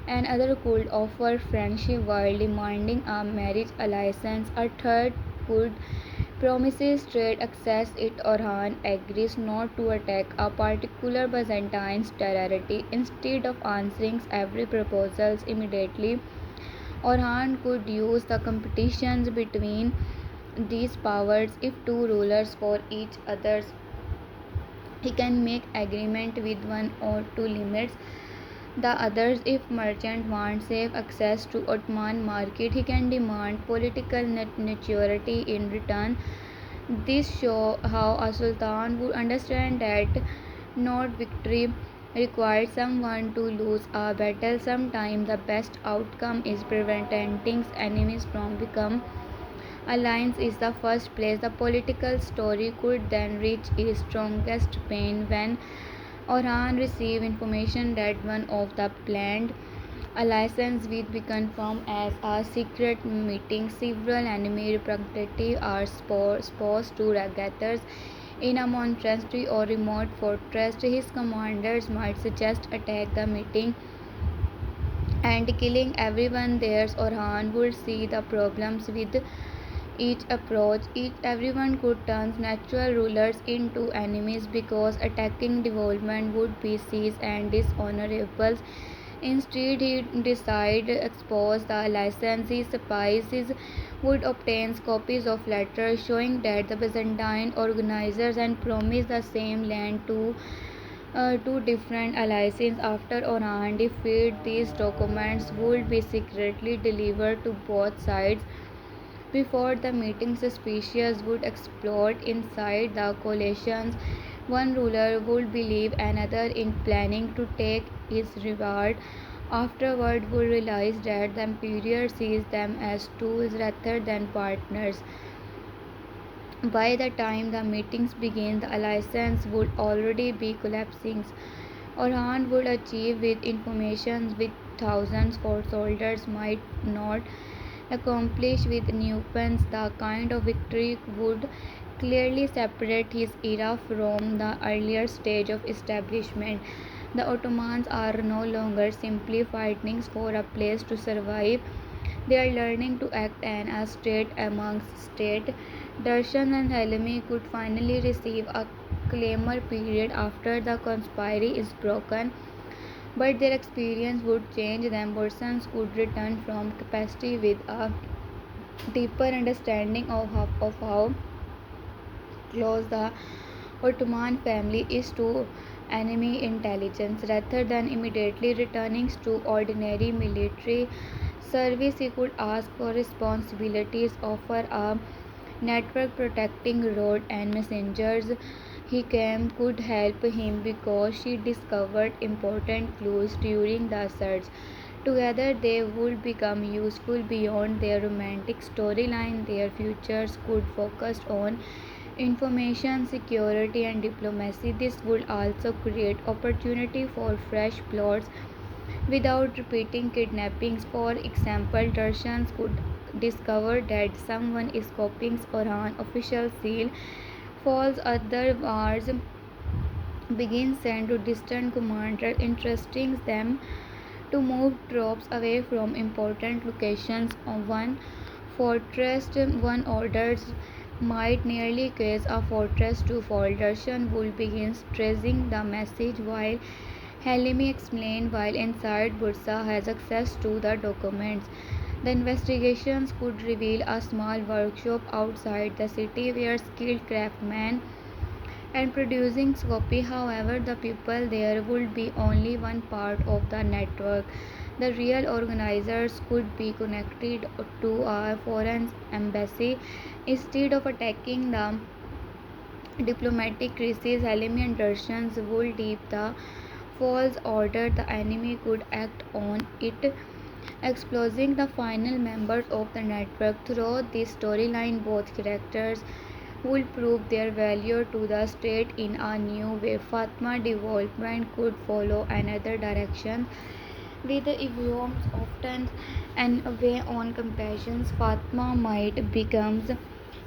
and other could offer friendship while demanding a marriage alliance. A third could promises trade access if Orhan agrees not to attack a particular Byzantine territory. Instead of answering every proposal immediately, Orhan could use the competitions between these powers. If two rulers for each other, he can make agreement with one or two limits the others. If merchant wants safe access to Ottoman market, he can demand political neutrality in return. This shows how a sultan would understand that not victory requires someone to lose a battle. Sometimes the best outcome is preventing enemies from becoming alliance is the first place. The political story could then reach its strongest point when Orhan received information that one of the planned alliances will be confirmed as a secret meeting. Several enemy representatives are supposed to gather in a monastery or remote fortress. His commanders might suggest attack the meeting and killing everyone there. Orhan would see the problems with each approach. Everyone could turn natural rulers into enemies because attacking development would be seen and dishonorable. Instead, he decided to expose the licensee spies would obtain copies of letters showing that the Byzantine organizers and promised the same land to two different alliances. After Orhan defeat, these documents would be secretly delivered to both sides. Before the meeting, suspicions would explode inside the coalitions. One ruler would believe another in planning to take his reward. Afterward, would realize that the emperor sees them as tools rather than partners. By the time the meetings begin, the alliance would already be collapsing. Orhan would achieve with information which thousands of soldiers might not accomplish with weapons. The kind of victory would clearly separate his era from the earlier stage of establishment. The Ottomans are no longer simply fighting for a place to survive. They are learning to act as a state amongst states. Darshan and Helmi could finally receive a calmer period after the conspiracy is broken, but their experience would change them. Persons could return from capacity with a deeper understanding of how close the Ottoman family is to enemy intelligence. Rather than immediately returning to ordinary military service, he could ask for responsibilities, offer a network protecting road and messengers. He came could help him because she discovered important clues during the search. Together they would become useful beyond their romantic storyline. Their futures could focus on information security and diplomacy. This would also create opportunity for fresh plots without repeating kidnappings. For example, Russians could discover that someone is copying Orhan official seal, false other wars begin sent to distant commanders, entrusting them to move troops away from important locations. One fortress, one orders might nearly cause a fortress to fall. Russian would begin tracing the message while Halimi explained while inside Bursa has access to the documents. The investigations could reveal a small workshop outside the city where skilled craftsmen and producing copy. However, the people there would be only one part of the network. The real organizers could be connected to a foreign embassy. Instead of attacking the diplomatic crisis, Halimi and Russians would leave the false order. The enemy could act on it, exposing the final members of the network. Throughout this storyline, both characters will prove their value to the state in a new way. Fatma development could follow another direction, with the evolves often and away on compassion. Fatma might becomes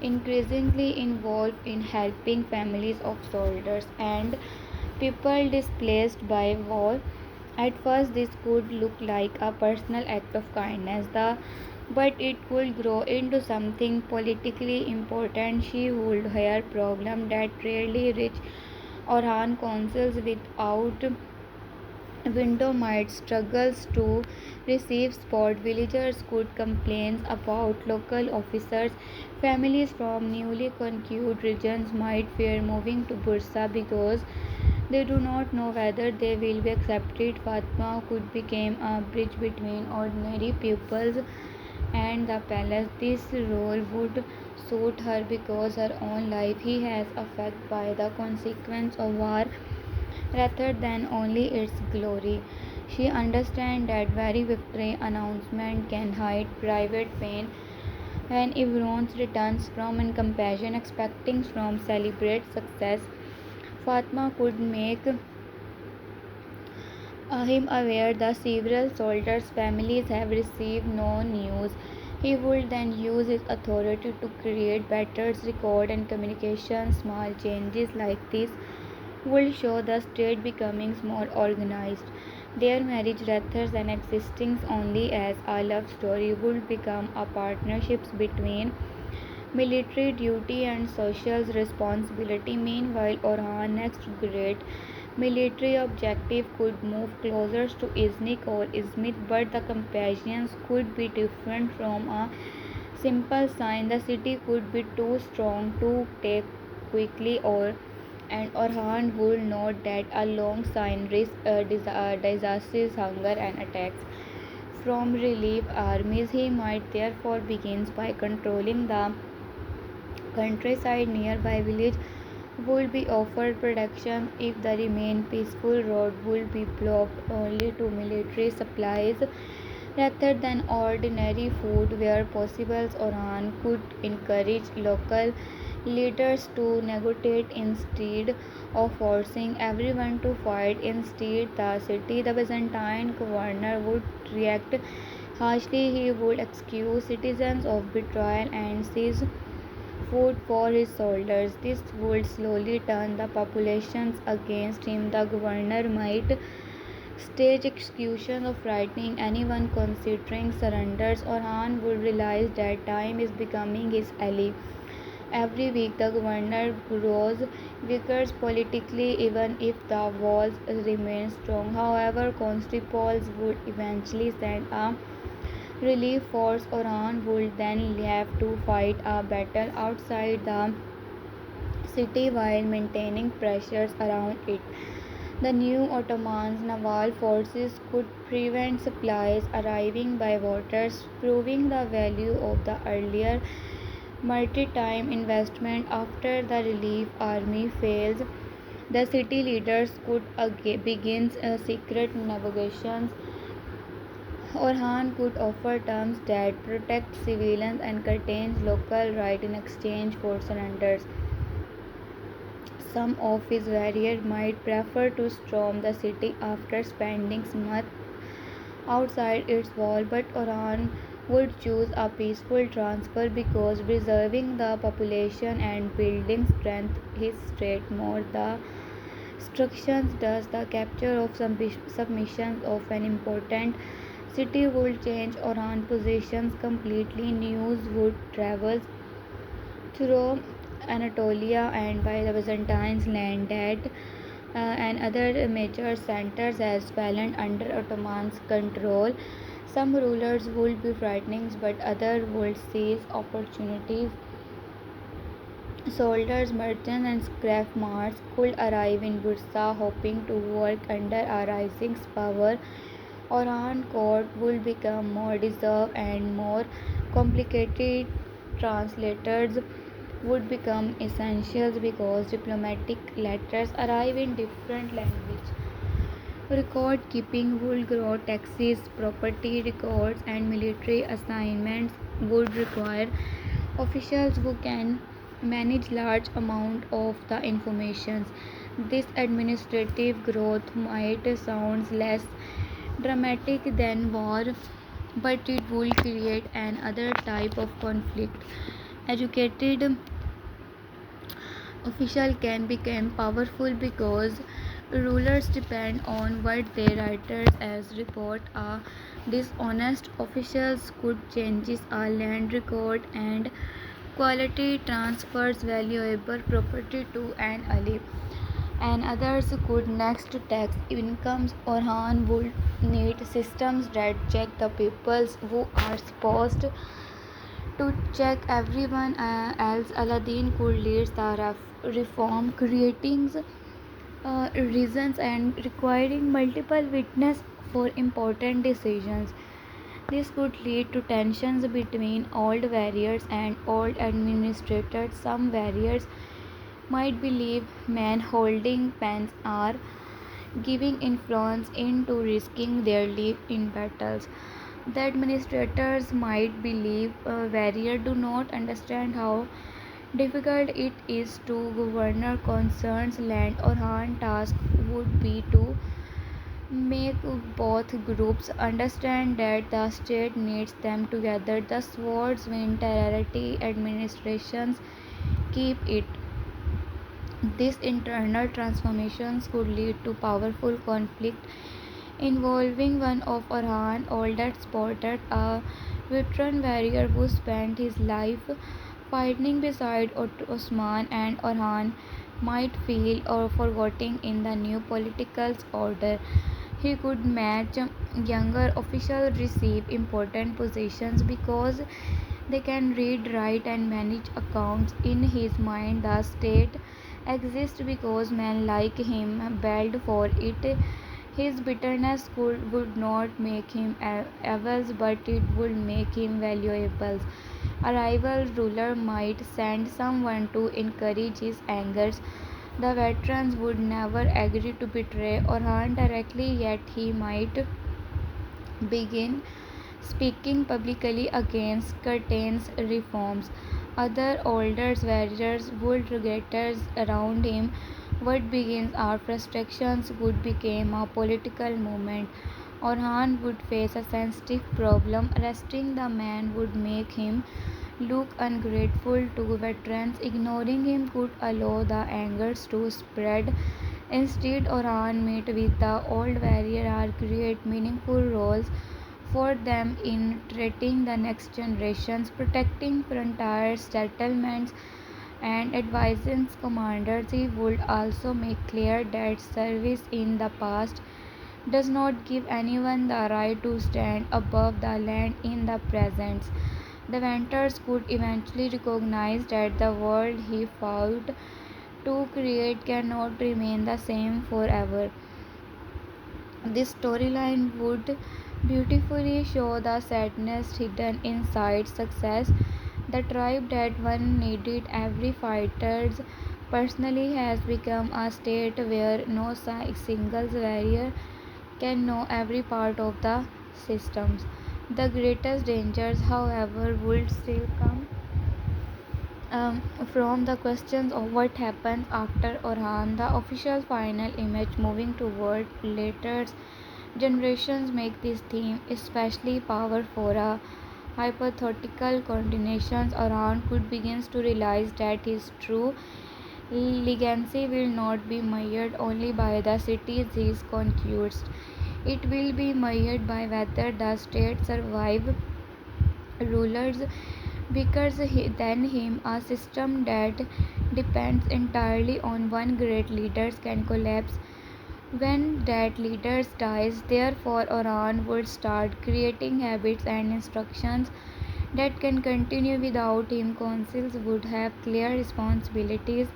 increasingly involved in helping families of soldiers and people displaced by war. At first, this could look like a personal act of kindness, but it could grow into something politically important. She would hear problems that rarely reach Orhan councils without window might struggles to receive support. Villagers could complain about local officers. Families from newly conquered regions might fear moving to Bursa because they do not know whether they will be accepted. Fatma could become a bridge between ordinary pupils and the palace. This role would suit her because her own life he has affected by the consequence of war rather than only its glory. She understands that very victory announcement can hide private pain. When everyone returns from and compassion expecting from celebrate success, Fatma could make him aware that several soldiers' families have received no news. He would then use his authority to create better record and communication. Small changes like this will show the state becoming more organized. Their marriage, rather than existing only as a love story, would become a partnership between military duty and social responsibility. Meanwhile, Orhan's next great military objective could move closer to Iznik or Izmit, but the companions could be different from a simple sign. The city could be too strong to take quickly, or and Orhan would note that a long sign risks disasters, hunger, and attacks from relief armies. He might therefore begin by controlling the countryside. Nearby village would be offered protection if the remain peaceful. Road would be blocked only to military supplies rather than ordinary food where possible. Orhan could encourage local leaders to negotiate instead of forcing everyone to fight. Instead, the city, the Byzantine governor would react harshly. He would accuse citizens of betrayal and seize food for his soldiers. This would slowly turn the populations against him. The governor might stage execution of frightening anyone considering surrenders. Orhan would realize that time is becoming his ally. Every week the governor grows weaker politically even if the walls remain strong. However, constables would eventually send a relief force. Orhan would then have to fight a battle outside the city while maintaining pressures around it. The new Ottoman naval forces could prevent supplies arriving by waters, proving the value of the earlier maritime investment. After the relief army fails, the city leaders could begin secret negotiations. Orhan could offer terms that protect civilians and curtains local rights in exchange for surrenders. Some of his warriors might prefer to storm the city after spending months outside its wall, but Orhan would choose a peaceful transfer because preserving the population and building strength his state more. The instructions does the capture of some submissions of an important city would change Orhan positions completely. News would travel through Anatolia and by the Byzantines land that and other major centers as well and under Ottoman's control. Some rulers would be frightening, but others would seize opportunities. Soldiers, merchants, and scrapmarts could arrive in Bursa hoping to work under a rising power. Oran court would become more reserved and more complicated. Translators would become essential because diplomatic letters arrive in different languages. Record keeping would grow, taxes, property records, and military assignments would require officials who can manage large amount of the information. This administrative growth might sound less dramatic than war, but it will create another type of conflict. Educated official can become powerful because rulers depend on what their writers as report. A dishonest officials could change a land record and quality transfers valuable property to an ally, and others could next tax incomes. Orhan would need systems that check the peoples who are supposed to check everyone else. Aladdin could lead the reform, creating reasons and requiring multiple witnesses for important decisions. This could lead to tensions between old warriors and old administrators. Some warriors might believe men holding pens are giving influence into risking their life in battles. The administrators might believe warriors do not understand how difficult it is to govern concerns land. Or hand task would be to make both groups understand that the state needs them together. The swords win territory administrations keep it. These internal transformations could lead to powerful conflict involving one of Orhan's oldest supporters, a veteran warrior who spent his life fighting beside Osman, and Orhan might feel or forgotten in the new political order. He could match younger officials receive important positions because they can read, write, and manage accounts. In his mind, the state exists because men like him begged for it. His bitterness would not make him evil, but it would make him valuable. A rival ruler might send someone to encourage his anger. The veterans would never agree to betray Orhan directly, yet he might begin speaking publicly against Curtain's reforms. Other older warriors would gather around him. What begins as frustrations would become a political movement. Orhan would face a sensitive problem. Arresting the man would make him look ungrateful to veterans. Ignoring him could allow the angers to spread. Instead, Orhan met with the old warrior or create meaningful roles for them in treating the next generations, protecting frontier settlements, and advising commanders. He would also make clear that service in the past does not give anyone the right to stand above the land in the present. The Venters could eventually recognize that the world he fought to create cannot remain the same forever. This storyline would beautifully show the sadness hidden inside success. The tribe that one needed every fighter personally has become a state where no single warrior can know every part of the systems. The greatest dangers, however, would still come from the questions of what happens after Orhan. The official final image moving toward letters Generations make this theme especially powerful for a hypothetical continuations. Orhan could begin to realize that his true legacy will not be measured only by the cities he conquers. It will be measured by whether the state survive rulers weaker than him. A system that depends entirely on one great leader can collapse when that leader dies. Therefore, Orhan would start creating habits and instructions that can continue without him. Councils would have clear responsibilities.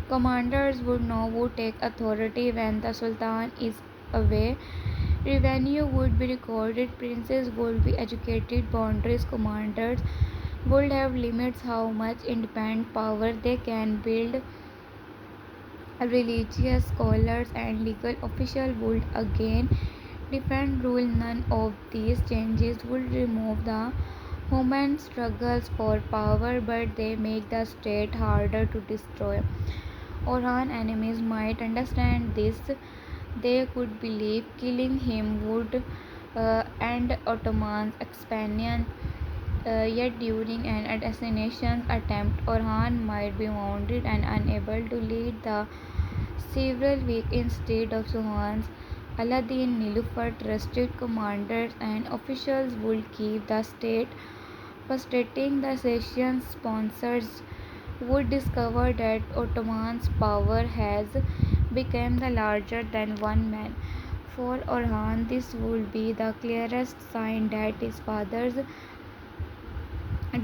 Commanders would know who take authority when the Sultan is away. Revenue would be recorded, princes would be educated, boundaries commanders would have limits how much independent power they can build. Religious scholars and legal officials would again defend rule. None of these changes would remove the human struggles for power, but they make the state harder to destroy. Orhan enemies might understand this. They could believe killing him would end Ottoman's expansion. Yet during an assassination attempt, Orhan might be wounded and unable to lead the several weeks. Instead of Suhan's, Aladdin Nilufar trusted commanders and officials would keep the state frustrating. The session's sponsors would discover that Ottoman's power has become the larger than one man. For Orhan, this would be the clearest sign that his father's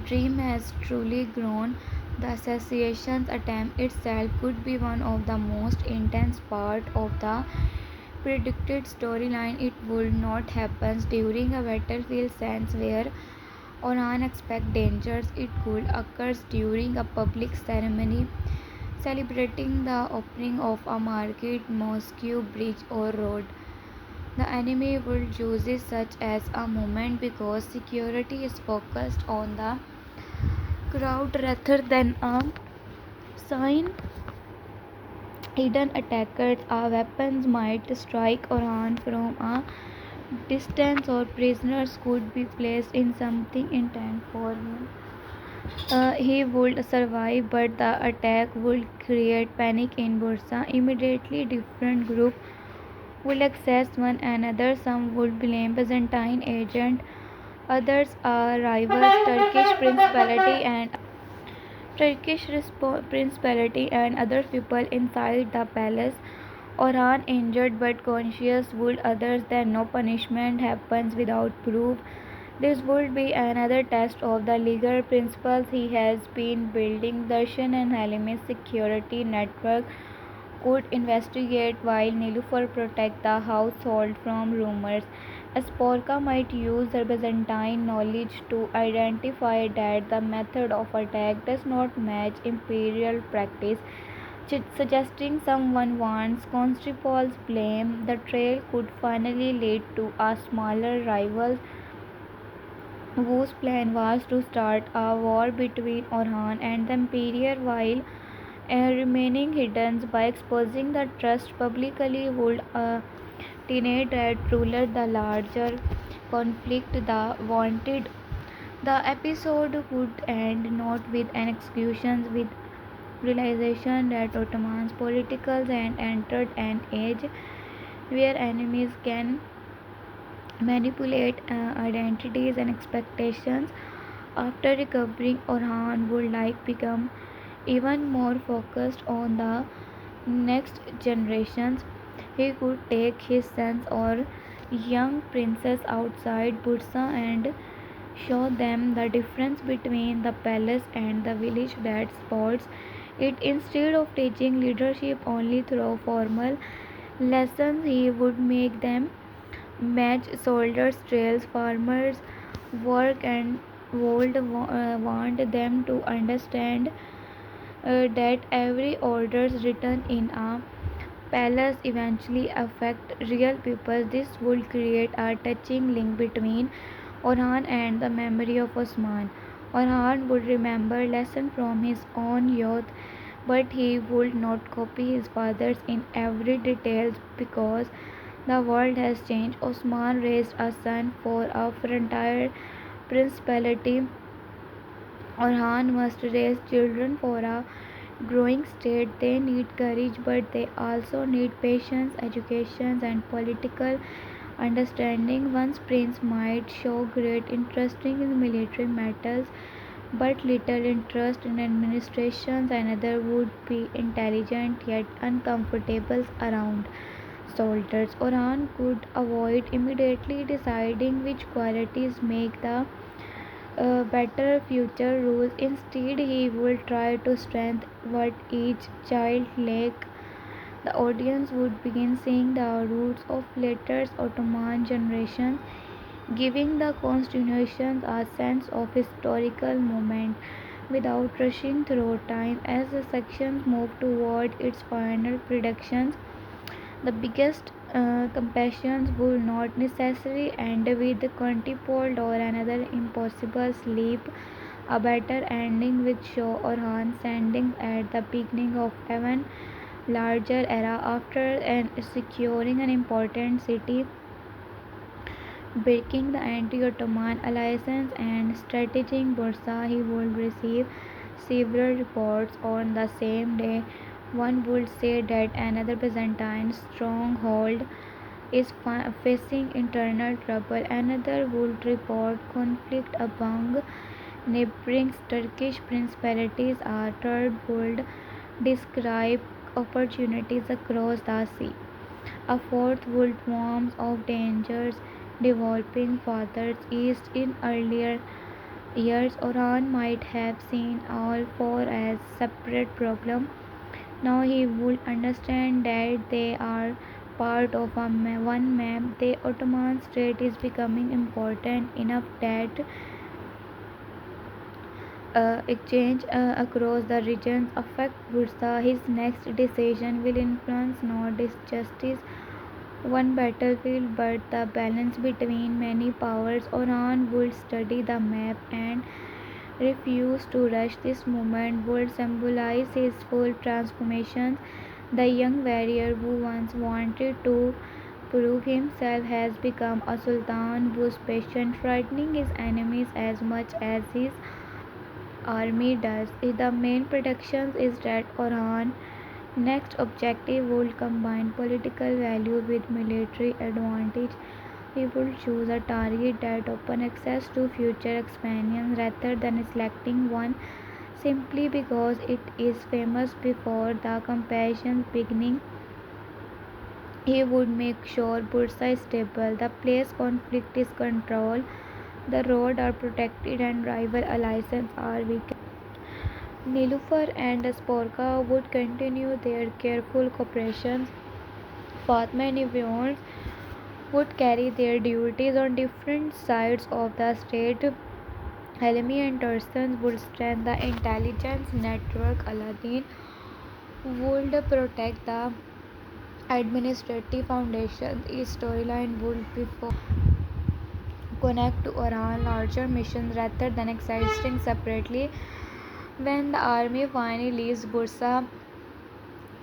dream has truly grown. The assassination attempt itself could be one of the most intense parts of the predicted storyline. It would not happen during a battlefield sense where Orhan expects dangers. It could occur during a public ceremony celebrating the opening of a market, mosque, bridge, or road. The enemy will use such as a moment because security is focused on the crowd rather than a sign. Hidden attackers or weapons might strike Orhan from a distance, or prisoners could be placed in something intent for him. He would survive, but the attack would create panic in Bursa. Immediately, different groups will access one another. Some would blame Byzantine agent, others are rivals Turkish principality and other people inside the palace. Orhan injured but conscious, would others then no punishment happens without proof. This would be another test of the legal principles he has been building. Darshan and Halim's security network could investigate while Nilufar protect the household from rumors. Sporka might use her Byzantine knowledge to identify that the method of attack does not match imperial practice, suggesting someone wants Constantinople's blame. The trail could finally lead to a smaller rival whose plan was to start a war between Orhan and the Emperor while remaining hidden. By exposing the trust publicly would deny that ruler the larger conflict the wanted. The episode would end not with an execution, with realization that Ottoman's political and entered an age where enemies can manipulate identities and expectations. After recovering, Orhan would become even more focused on the next generations. He could take his sons or young princes outside Bursa and show them the difference between the palace and the village that supports it. Instead of teaching leadership only through formal lessons, he would make them match soldiers, trails, farmers' work, and would want them to understand that every order written in a palace eventually affect real people. This would create a touching link between Orhan and the memory of Osman. Orhan would remember lessons from his own youth, but he would not copy his father's in every detail because The world has changed. Osman raised a son for a frontier principality. Orhan must raise children for a growing state. They need courage, but they also need patience, education, and political understanding. One prince might show great interest in military matters but little interest in administration. Another would be intelligent yet uncomfortable around soldiers. Orhan could avoid immediately deciding which qualities make the better future rules. Instead, he will try to strengthen what each child lacks. The audience would begin seeing the roots of later Ottoman generations, giving the constitution a sense of historical moment without rushing through time. As the sections move toward its final predictions, the biggest compassions will not necessarily end with the quintuple or another impossible sleep. A better ending with Shaw or Han standing at the beginning of even larger era after and securing an important city, breaking the anti-Ottoman alliance and strategizing Bursa. He would receive several reports on the same day. One would say that another Byzantine stronghold is facing internal trouble. Another would report conflict among neighboring Turkish principalities. A third would describe opportunities across the sea. A fourth would warn of dangers developing further east in earlier years. Oran might have seen all four as separate problems. Now he would understand that they are part of one map. The Ottoman state is becoming important enough that exchange across the regions affect Bursa. His next decision will influence not just one battlefield but the balance between many powers. Oran would study the map and refuse to rush. This moment would symbolize his full transformation. The young warrior who once wanted to prove himself has become a sultan whose patient frightening his enemies as much as his army does. The main prediction is that Orhan next objective would combine political value with military advantage. He would choose a target that open access to future expansion rather than selecting one simply because it is famous. Before the campaign beginning, he would make sure Bursa is stable, the place conflict is controlled, the roads are protected, and rival alliances are weakened. Nilufar and Sporka would continue their careful cooperation. Fatma and Yvonne would carry their duties on different sides of the state. Helmi and Tursun would strengthen the intelligence network. Aladdin would protect the administrative foundation. Each storyline would be connect to Oran larger missions rather than existing separately. When the army finally leaves Bursa,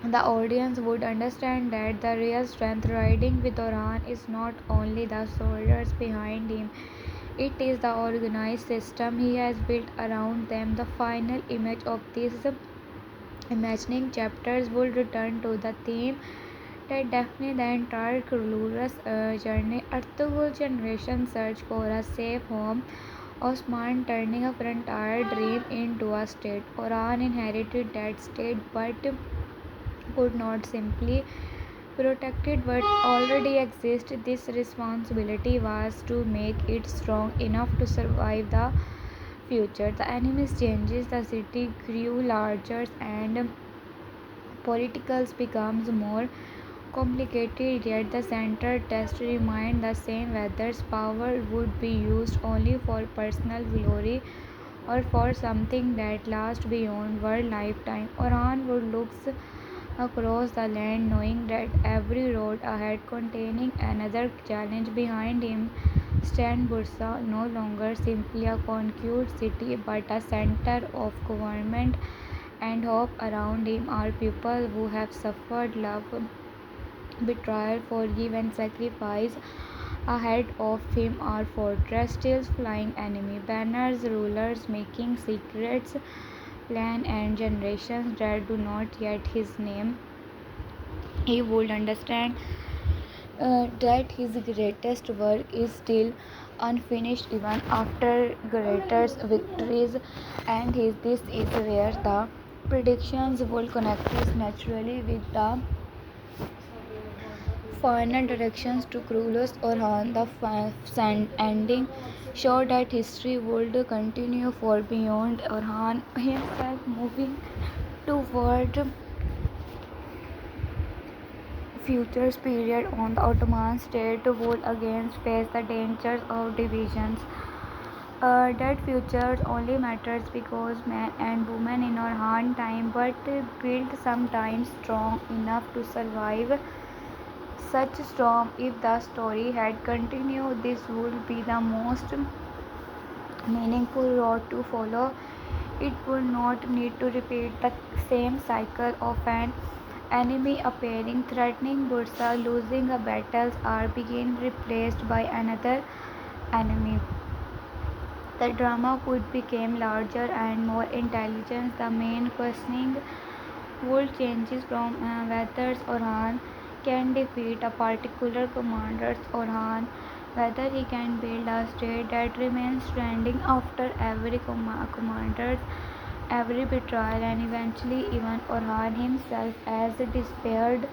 the audience would understand that the real strength riding with Orhan is not only the soldiers behind him, it is the organized system he has built around them. The final image of these imagining chapters will return to the theme that Daphne the entire Kulur's journey. Ertugrul generation search for a safe home. Osman turning a frontier dream into a state. Orhan inherited that state but could not simply protect it what already exists. This responsibility was to make it strong enough to survive the future. The enemy's changes, the city grew larger and politicals becomes more complicated, yet the central test remained the same whether power would be used only for personal glory or for something that lasts beyond one lifetime. Orhan would look across the land knowing that every road ahead containing another challenge behind him. Stand Bursa no longer simply a conquered city but a center of government and hope. Around him are people who have suffered, love, betrayal, forgive, and sacrifice. Ahead of him are fortress, still flying enemy banners, rulers making secrets plan, and generations that do not yet his name. He would understand that his greatest work is still unfinished even after greatest victories, and this is where the predictions will connect us naturally with the final directions to Krulus Orhan. The ending showed that history would continue for beyond Orhan himself, moving toward futures period on the Ottoman state would again face the dangers of divisions. That futures only matters because men and women in our hard time but built sometimes strong enough to survive such storm. If the story had continued, this would be the most meaningful road to follow. It would not need to repeat the same cycle of an enemy appearing, threatening Bursa, losing a battle, or being replaced by another enemy. The drama could become larger and more intelligent. The main questioning would changes from whether Orhan can defeat a particular commander Orhan, whether he can build a state that remains standing after every commander, every betrayal, and eventually even Orhan himself as despaired.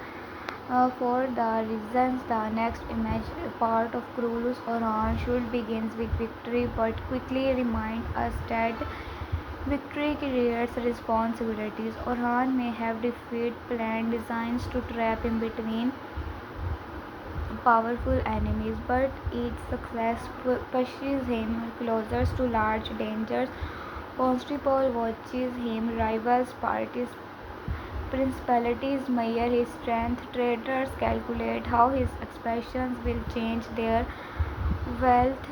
For the reasons the next image part of Krulus Orhan should begins with victory but quickly remind us that victory creates responsibilities. Orhan may have defeated planned designs to trap him between powerful enemies, but each success pushes him closer to large dangers. Constable watches him, rivals parties, principalities measure his strength, traders calculate how his expressions will change their wealth,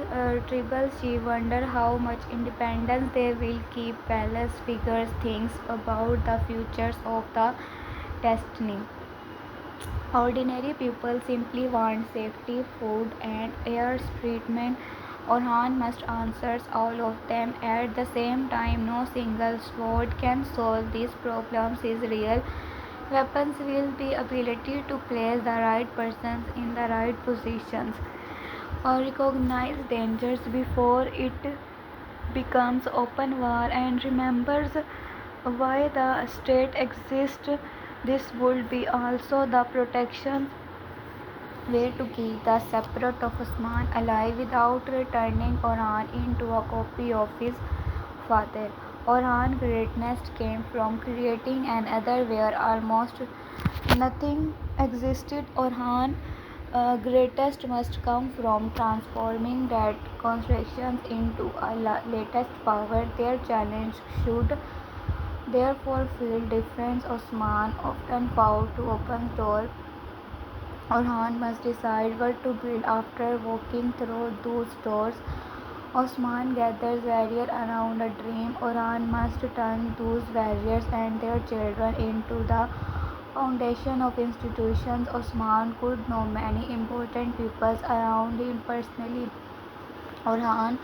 tribal chiefs wonder how much independence they will keep, palace figures thinks about the futures of the destiny. Ordinary people simply want safety, food, and air treatment. Orhan must answer all of them at the same time. No single sword can solve these problems. His real weapons will be ability to place the right persons in the right positions or recognize dangers before it becomes open war and remembers why the state exists. This would be also the protection way to keep the spirit of Usman alive without turning Orhan into a copy of his father. Orhan's greatness came from creating another where almost nothing existed. Orhan's greatest must come from transforming that construction into a latest power. Their challenge should therefore feel different. Osman often vowed to open doors. Orhan must decide what to build after walking through those doors. Osman gathers warriors around a dream. Orhan must turn those warriors and their children into the foundation of institutions. Osman could know many important people around him personally. Orhan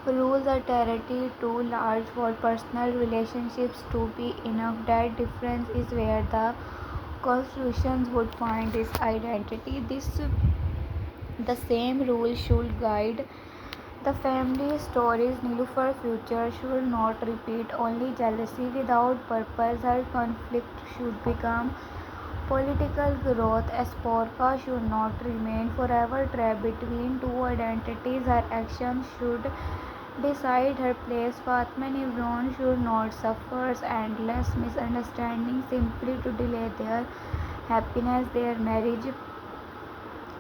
rules a territory too large for personal relationships to be enough. That difference is where the constitutions would find its identity. The same rule should guide the family stories. Nilufar's future should not repeat only jealousy without purpose. Her conflict should become political growth. Esporca should not remain forever trapped between two identities. Her actions should decide her place. Fatma and Hebron should not suffer endless misunderstandings simply to delay their happiness. Their marriage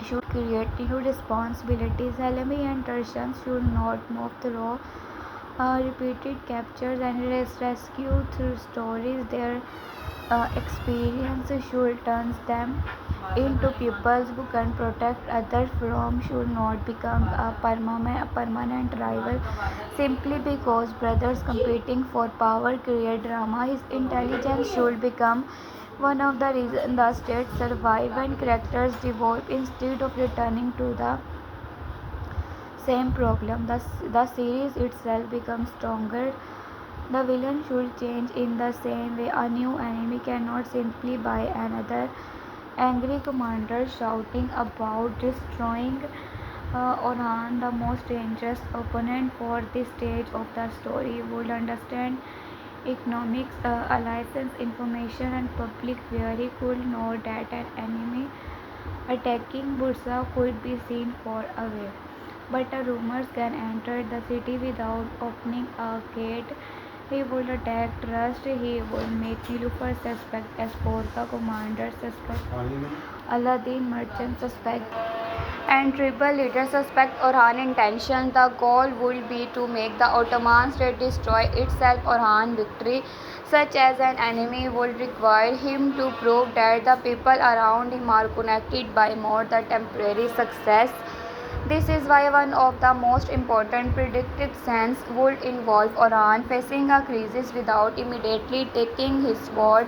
should create new responsibilities. Helmi and Tarshan should not move through repeated captures and rescue through stories. Their experience should turn them into people who can protect others from should not become a permanent rival simply because brothers competing for power create drama. His intelligence should become One of the reasons the state survive when characters develop instead of returning to the same problem. The series itself becomes stronger. The villain should change in the same way. A new enemy cannot simply buy another angry commander shouting about destroying Orhan, the most dangerous opponent for this stage of the story, would understand economics, license information, and public fear. He could know that an enemy attacking Bursa could be seen far away. But rumors can enter the city without opening a gate. He would attack trust, he would make Nilufar suspect, Esporta commander suspect, Aladdin merchant suspect, and tribal leaders suspect Orhan intention. The goal would be to make the Ottoman state destroy itself. Orhan victory, such as an enemy, would require him to prove that the people around him are connected by more than temporary success. This is why one of the most important predictions would involve Orhan facing a crisis without immediately taking his sword.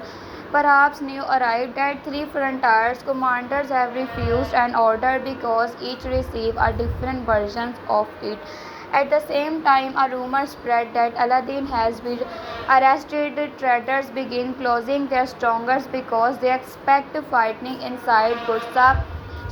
Perhaps new arrived at three frontiers. Commanders have refused an order because each received a different version of it. At the same time, a rumor spread that Aladdin has been arrested. Traders begin closing their strongholds because they expect fighting inside Bursa.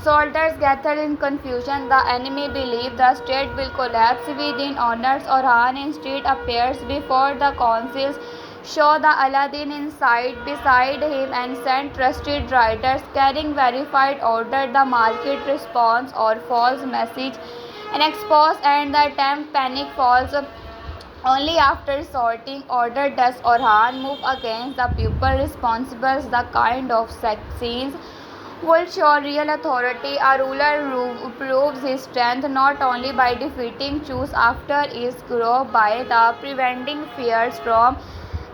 Soldiers gather in confusion. The enemy believe the state will collapse within honors. Orhan instead appears before the councils, show the Aladdin inside beside him, and send trusted riders carrying verified order. The market response or false message and expose and the attempt panic falls. Only after sorting order does Orhan move against the people responsible. The kind of scenes will show real authority. A ruler proves his strength not only by defeating choose after is grow by the preventing fears from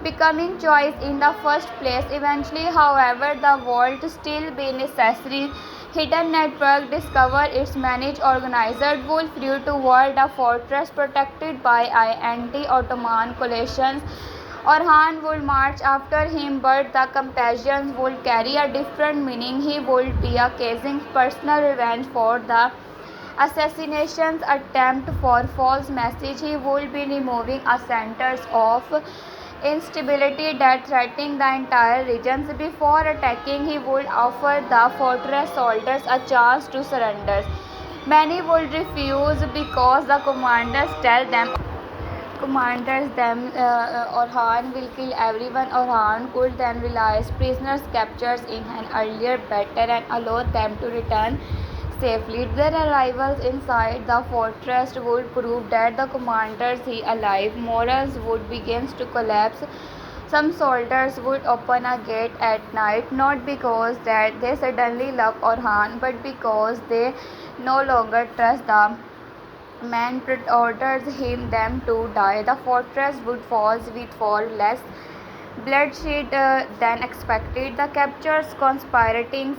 becoming choice in the first place. Eventually, however, the world still be necessary. Hidden network discover its managed organizer wolf flew toward a fortress protected by anti-Ottoman coalitions. Orhan would march after him, but the compassions would carry a different meaning. He would be casing personal revenge for the assassinations attempt for false message. He would be removing a centers of instability that threatening the entire regions. Before attacking, he would offer the fortress soldiers a chance to surrender. Many would refuse because the commanders them Orhan will kill everyone. Orhan could then release prisoners captured in an earlier battle and allow them to return safely. Their arrivals inside the fortress would prove that the commanders he alive. Morals would begin to collapse. Some soldiers would open a gate at night, not because that they suddenly love Orhan, but because they no longer trust the man orders him them to die. The fortress would fall with far less bloodshed than expected. The captures conspiring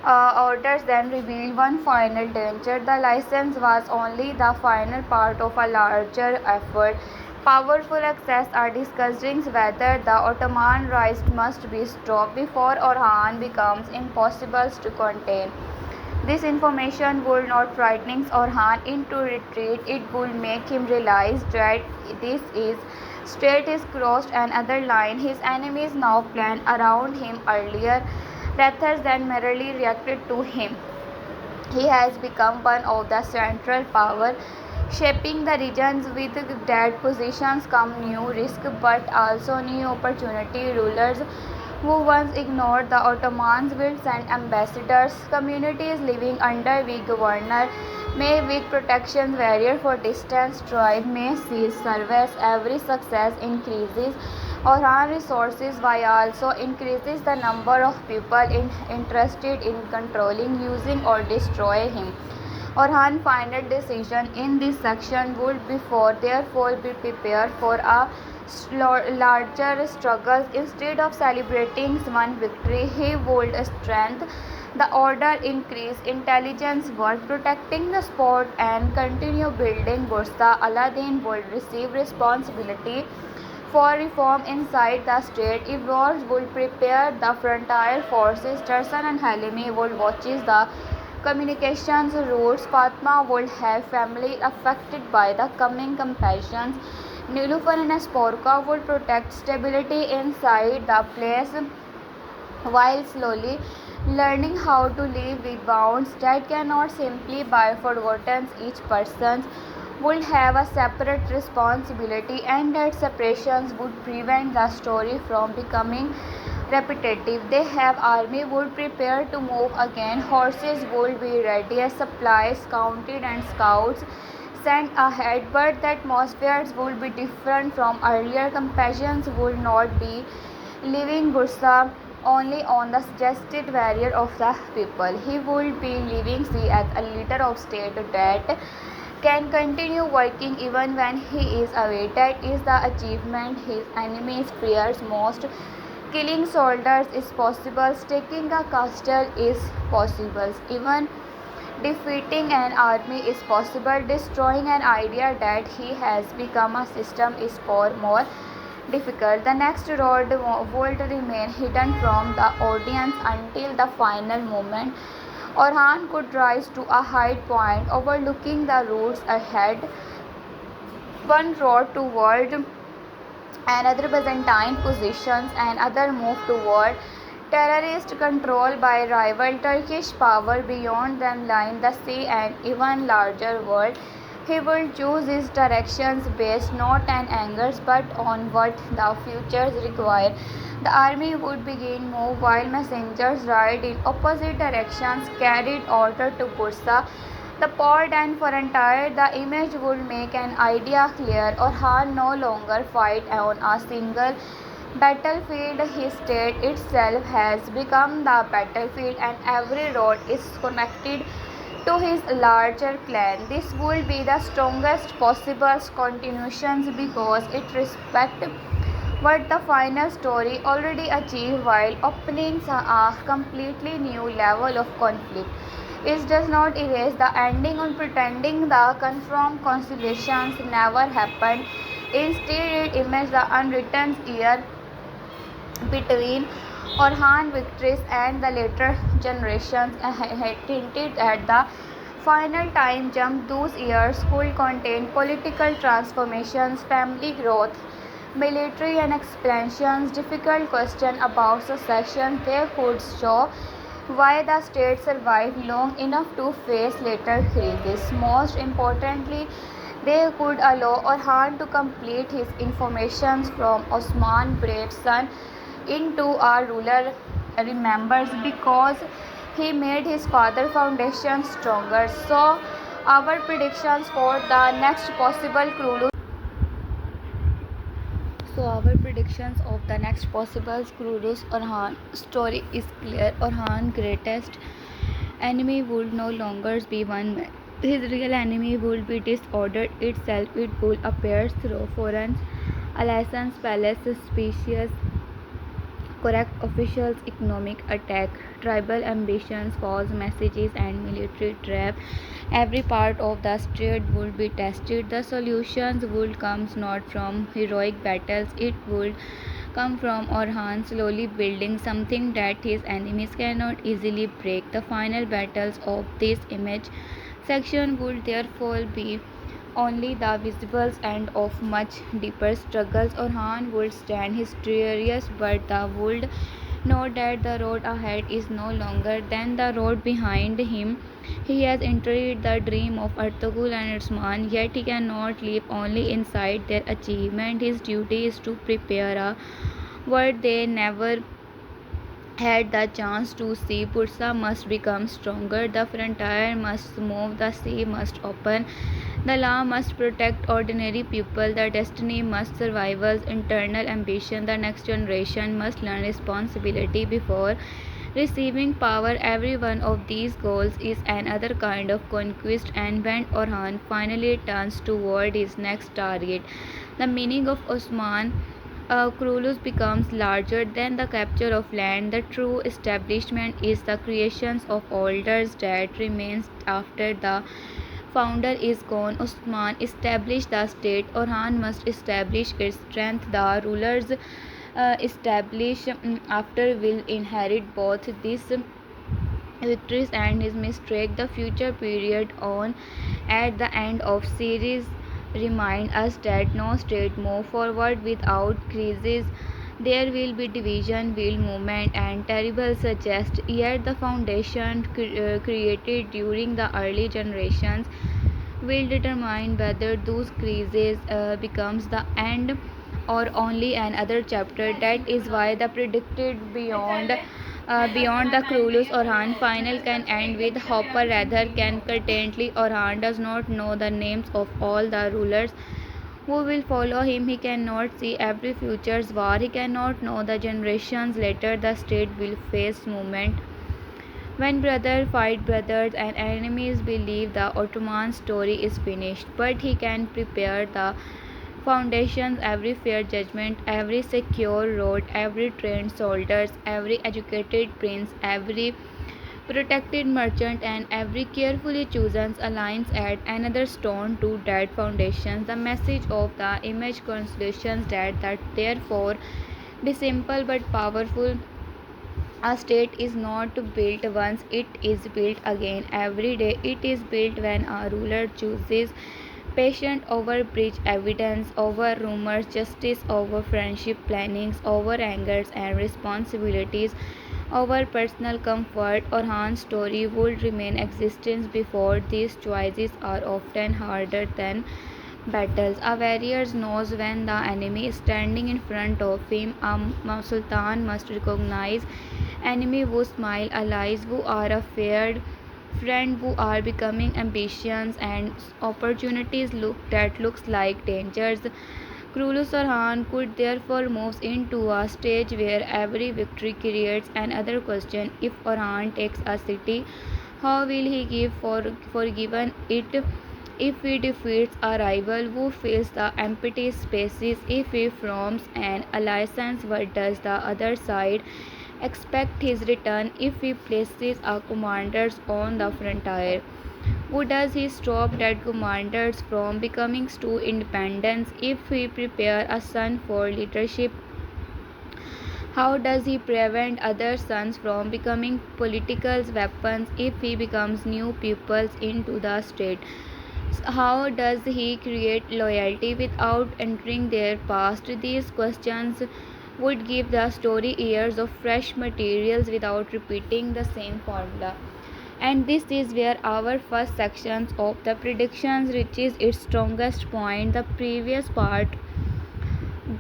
orders then revealed one final danger. The license was only the final part of a larger effort. Powerful access are discussing whether the Ottoman rise must be stopped before Orhan becomes impossible to contain. This information would not frighten Orhan into retreat. It would make him realize that this is state is crossed another line. His enemies now plan around him earlier rather than merely reacted to him. He has become one of the central power shaping the regions. With that positions come new risk but also new opportunity. Rulers who once ignored the Ottomans will send ambassadors. Communities living under weak governor may with protection barrier for distance tribe may cease service. Every success increases Orhan resources while also increases the number of people interested in controlling, using or destroy him. Orhan's final decision in this section would therefore be prepared for a larger struggle. Instead of celebrating one victory, he would strengthen the order, increase intelligence work, protecting the sport, and continue building Bursa. Aladdin would receive responsibility for reform inside the state. If wars would prepare the frontier forces, Tarsan and Halimi would watch the communications routes. Fatma would have family affected by the coming campaigns. Nilufar and Sporka would protect stability inside the place while slowly learning how to live with bounds that cannot simply be forgotten. Each person would have a separate responsibility, and that separations would prevent the story from becoming repetitive. They have army would prepare to move again. Horses would be ready, supplies counted, and scouts sent ahead. But the atmospheres would be different from earlier. Compassions would not be leaving Bursa only on the suggested barrier of the people. He would be leaving sea as a leader of state that can continue working even when he is away. That is the achievement his enemies fears most. Killing soldiers is possible, taking a castle is possible, even defeating an army is possible. Destroying an idea that he has become a system is far more difficult. The next road would remain hidden from the audience until the final moment. Orhan could rise to a high point overlooking the roads ahead. One road toward another Byzantine positions, and other moved toward terrorist control by rival Turkish power. Beyond them lying the sea and even larger world. He will choose his directions based not on angers but on what the futures require. The army would begin move while messengers ride in opposite directions, carried order to Bursa, the port and frontier. The image would make an idea clear. Orhan no longer fight on a single battlefield. His state itself has become the battlefield, and every road is connected to his larger clan. This will be the strongest possible continuations because it respects what the final story already achieved while opening a completely new level of conflict. It does not erase the ending on pretending the confirmed conciliations never happened. Instead, it images the unwritten year between Orhan victories and the later generations, hinted at the final time jump. Those years could contain political transformations, family growth, military and expansions, difficult question about succession. They could show why the state survived long enough to face later crises. Most importantly, they could allow Orhan to complete his informations from Osman brave son into a ruler remembers because he made his father foundation stronger. So our predictions for the next possible Krulu our predictions of the next possible Kurus Orhan story is clear. Orhan's greatest enemy would no longer be one man. His real enemy would be disorder itself. It would appear through foreign alliances, palace, suspicious corrupt officials, economic attack, tribal ambitions, false messages, and military trap. Every part of the state would be tested. The solutions would come not from heroic battles, it would come from Orhan slowly building something that his enemies cannot easily break. The final battles of this image section would therefore be only the visible end of much deeper struggles. Orhan would stand historious, but the world know that the road ahead is no longer than the road behind him. He has entered the dream of Ertugrul and Osman, yet he cannot live only inside their achievement. His duty is to prepare a world they never had the chance to see. Bursa must become stronger, the frontier must move, the sea must open, the law must protect ordinary people, the destiny must survive internal ambition, the next generation must learn responsibility before receiving power. Every one of these goals is another kind of conquest, and when Orhan finally turns toward his next target, the meaning of Osman Krulus becomes larger than the capture of land. The true establishment is the creation of altars that remains after the founder is gone. Osman established the state. Orhan must establish its strength. The rulers establish after will inherit both these victories and his mistake. The future period on at the end of series remind us that no state move forward without crises. There will be division, will movement, and terrible suggest. Yet the foundation created during the early generations will determine whether those crises becomes the end or only another chapter. That is why the predicted beyond the Krulus Orhan final can end with Hopper rather can currently Orhan does not know the names of all the rulers who will follow him. He cannot see every future's war. He cannot know the generations later the state will face movement when brothers fight brothers and enemies believe the Ottoman story is finished. But he can prepare the foundations, every fair judgment, every secure road, every trained soldiers, every educated prince, every protected merchant, and every carefully chosen alliance add another stone to that foundation. The message of the image constellations that therefore be simple but powerful. A state is not built once, it is built again every day. It is built when a ruler chooses patience over breach, evidence over rumors, justice over friendship, plannings over angers, and responsibilities over personal comfort. Orhan's story would remain existence before these choices are often harder than battles. A warrior knows when the enemy is standing in front of him. A sultan must recognize enemy who smile, allies who are afraid, friends who are becoming ambitions, and opportunities that looks like dangers. Krulus Orhan could therefore move into a stage where every victory creates another question. If Orhan takes a city, how will he give forgiven it? If he defeats a rival, who fills the empty spaces? If he forms an alliance, what does the other side expect his return? If he places a commanders on the frontier, who does he stop that commanders from becoming too independent? If he prepare a son for leadership, how does he prevent other sons from becoming political weapons? If he becomes new pupils into the state, how does he create loyalty without entering their past? These questions would give the story years of fresh materials without repeating the same formula. And this is where our first section of the predictions reaches its strongest point. The previous part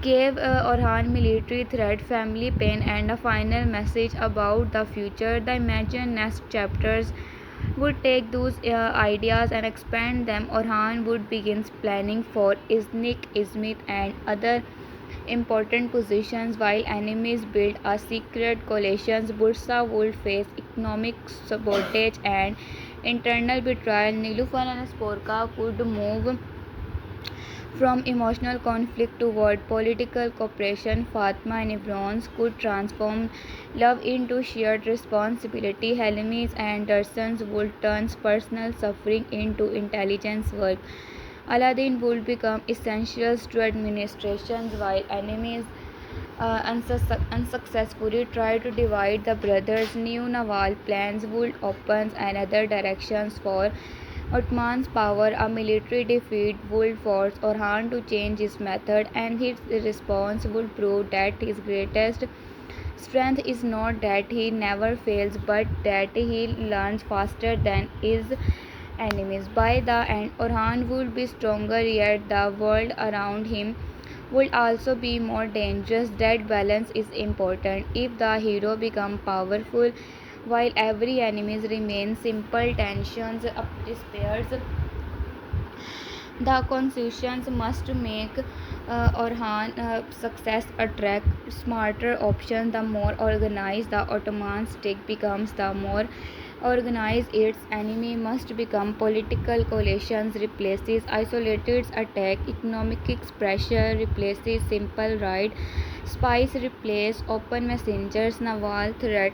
gave Orhan military threat, family pain, and a final message about the future. The imagined next chapters would take those ideas and expand them. Orhan would begin planning for Iznik, Izmit, and other important positions while enemies build a secret coalition. Bursa would face economic sabotage and internal betrayal. Nilufar and Sporka could move from emotional conflict toward political cooperation. Fatma and Ibrons could transform love into shared responsibility. Helmis and Darsans would turn personal suffering into intelligence work. Aladdin would become essentials to administrations while enemies unsuccessfully try to divide the brothers. New naval plans would open another directions for Ottoman's power. A military defeat would force Orhan to change his method, and his response would prove that his greatest strength is not that he never fails, but that he learns faster than his enemies. By the end, Orhan would be stronger, yet the world around him would also be more dangerous. That balance is important. If the hero becomes powerful while every enemy remains simple, tensions despairs, the constitutions must make Orhan success attract smarter options. The more organized the Ottoman state becomes, the more organized its enemy must become. Political coalitions replaces isolated attack, economic pressure replaces simple raid, spies replace open messengers, naval threat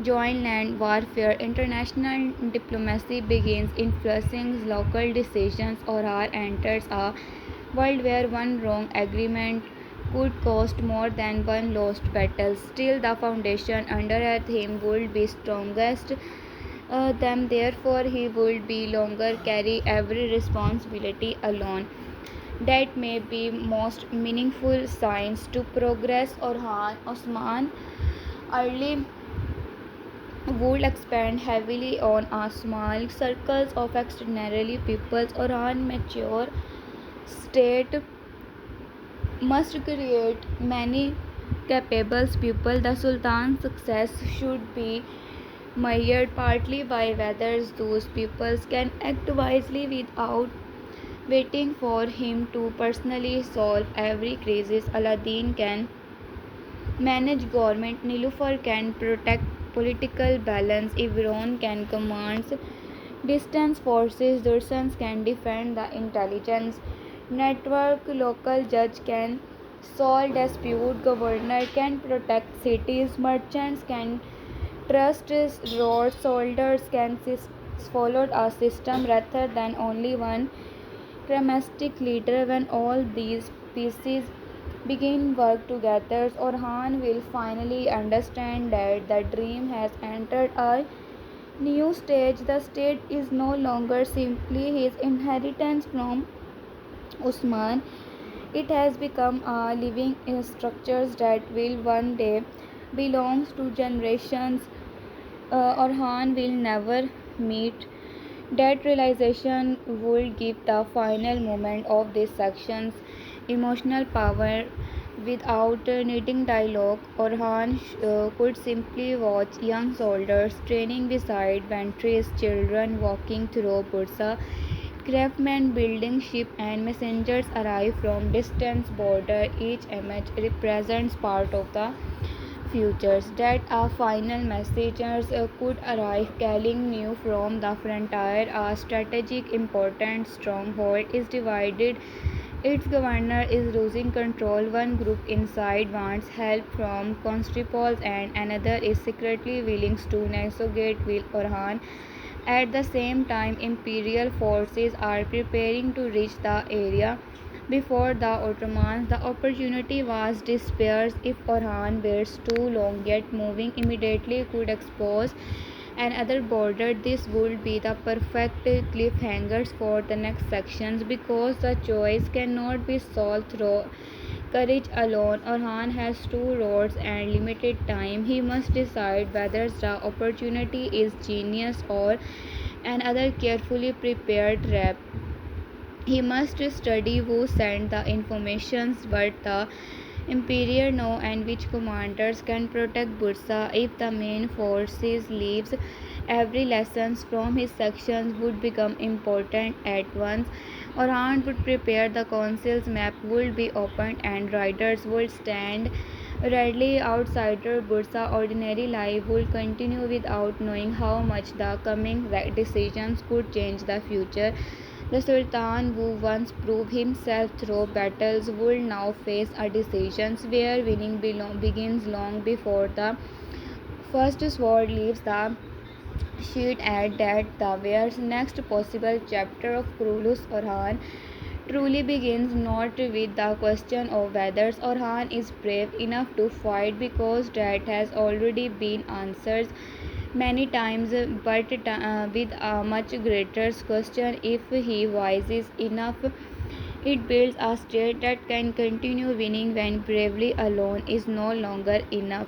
join land warfare. International diplomacy begins influencing local decisions. Orhan enters a world where one wrong agreement could cost more than one lost battle. Still, the foundation underneath him would be strongest than therefore he would be longer carry every responsibility alone. That may be most meaningful signs to progress. Orhan Osman early would expand heavily on a small circles of extraordinary peoples. Orhan mature state must create many capable people. The Sultan's success should be measured partly by whether those peoples can act wisely without waiting for him to personally solve every crisis. Aladdin can manage government, Nilufar can protect political balance, Ibron can command distance forces, Dursans can defend the intelligence network, local judge can solve dispute, governor can protect cities, merchants can trust road, soldiers can follow a system rather than only one charismatic leader. When all these pieces begin work together, Orhan will finally understand that the dream has entered a new stage. The state is no longer simply his inheritance from Usman. It has become a living structure that will one day belong to generations. Orhan will never meet. That realization would give the final moment of these sections emotional power without needing dialogue. Orhan could simply watch young soldiers training beside ventress, children walking through Bursa, craftsmen building ships, and messengers arrive from distant border. Each image represents part of the futures that our final messengers could arrive. Calling new from the frontier, a strategic important stronghold is divided. Its governor is losing control. One group inside wants help from constables and another is secretly willing to negotiate with Orhan. At the same time, imperial forces are preparing to reach the area before the Ottomans. The opportunity was despair if Orhan waits too long, yet moving immediately could expose another border. This would be the perfect cliffhangers for the next sections because the choice cannot be solved through courage alone. Orhan has two roads and limited time. He must decide whether the opportunity is genius or another carefully prepared trap. He must study who sent the informations, what the Emperor know and which commanders can protect Bursa. If the main forces leaves, every lesson from his sections would become important at once. Orhan would prepare the council's map would be opened and riders would stand readily outsider Bursa. Ordinary life would continue without knowing how much the coming decisions could change the future. The Sultan, who once proved himself through battles, would now face a decision where winning begins long before the first sword leaves the sheet. At that, the where's next possible chapter of Krulus Orhan truly begins not with the question of whether Orhan is brave enough to fight because that has already been answered many times, but with a much greater question if he wise enough. It builds a state that can continue winning when bravery alone is no longer enough.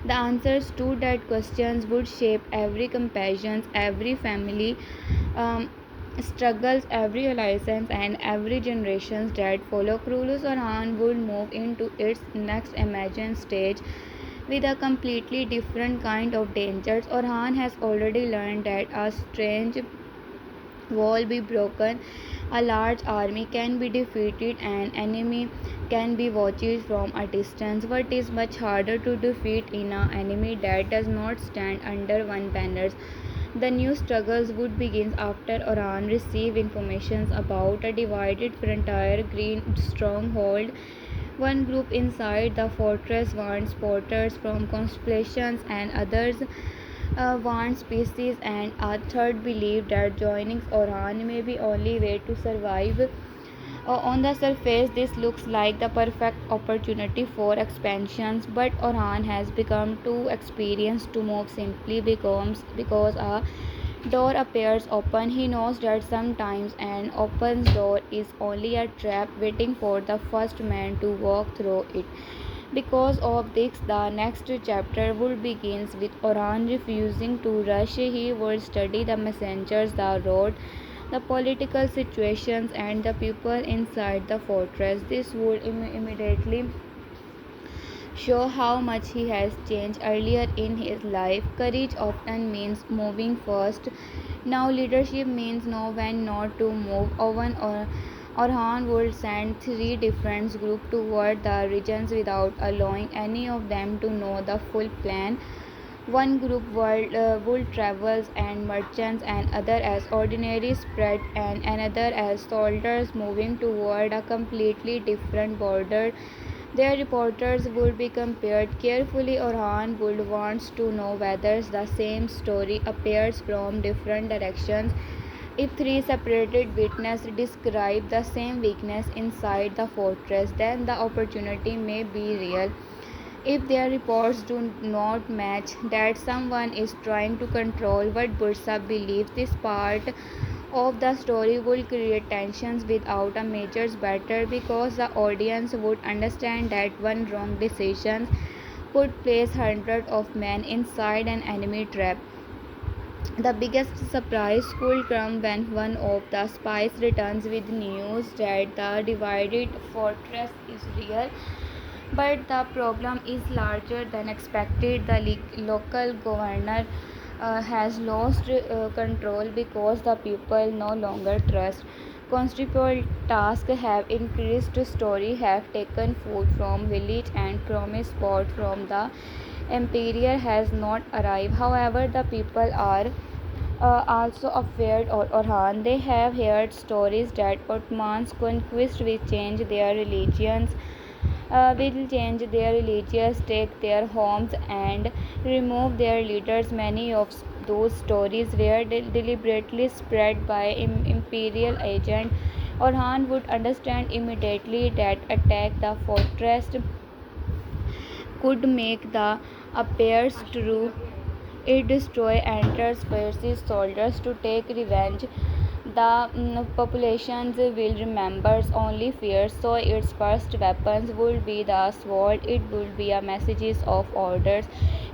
The answers to that questions would shape every compassion, every family struggles, every alliance, and every generation that follow. Krulus Orhan would move into its next imagined stage with a completely different kind of dangers. Orhan has already learned that a strange wall be broken, a large army can be defeated, an enemy can be watched from a distance. What is much harder to defeat in an enemy that does not stand under one banner. The new struggles would begin after Orhan received information about a divided frontier green stronghold. One group inside the fortress wants porters from constellations and others one species, and a third believed that joining Orhan may be only way to survive. On the surface, this looks like the perfect opportunity for expansions, but Orhan has become too experienced to move simply because a door appears open. He knows that sometimes an open door is only a trap waiting for the first man to walk through it. Because of this, the next chapter would begins with Orhan refusing to rush. He would study the messengers, the road, the political situations, and the people inside the fortress. This would immediately show how much he has changed earlier in his life. Courage often means moving first. Now leadership means know when not to move. Owen or Orhan would send three different groups toward the regions without allowing any of them to know the full plan. One group would travelers and merchants, and other as ordinary spread, and another as soldiers moving toward a completely different border. Their reporters would be compared carefully. Orhan would want to know whether the same story appears from different directions. If three separated witnesses describe the same weakness inside the fortress, then the opportunity may be real. If their reports do not match, that someone is trying to control what Bursa believes, this part of the story will create tensions without a major battle, because the audience would understand that one wrong decision could place hundreds of men inside an enemy trap. The biggest surprise could come when one of the spies returns with news that the divided fortress is real, but the problem is larger than expected. The local governor has lost control because the people no longer trust. Constable tasks have increased. Story have taken food from village, and promised support from the emperor has not arrived. However, the people are also afraid of Orhan. They have heard stories that Ottoman's conquest will change their religions, take their homes, and remove their leaders. Many of those stories were deliberately spread by imperial agents. Orhan would understand immediately that attack the fortress could make the appears true. It destroy enters forces soldiers to take revenge. The populations will remember only fear, so its first weapons would be the sword. It would be a messages of orders.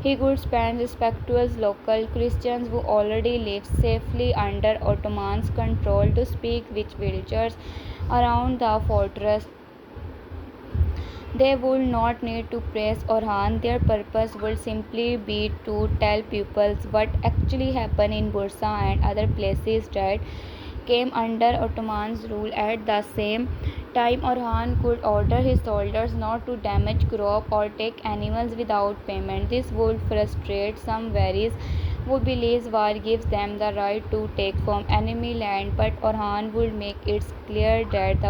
He could spend respectful local Christians who already live safely under Ottoman's control to speak with villagers around the fortress. They would not need to praise Orhan. Their purpose would simply be to tell people what actually happened in Bursa and other places that came under Ottoman's rule. At the same time, Orhan could order his soldiers not to damage crops or take animals without payment. This would frustrate some Varis who believes war gives them the right to take from enemy land, but Orhan would make it clear that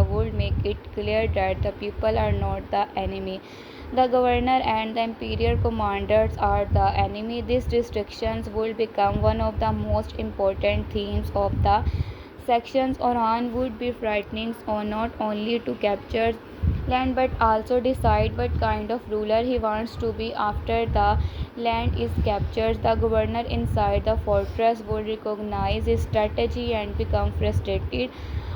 the people are not the enemy. The governor and the imperial commanders are the enemy. These restrictions will become one of the most important themes of the sections. Orhan would be frightening not only to capture land but also decide what kind of ruler he wants to be after the land is captured. The governor inside the fortress would recognize his strategy and become frustrated.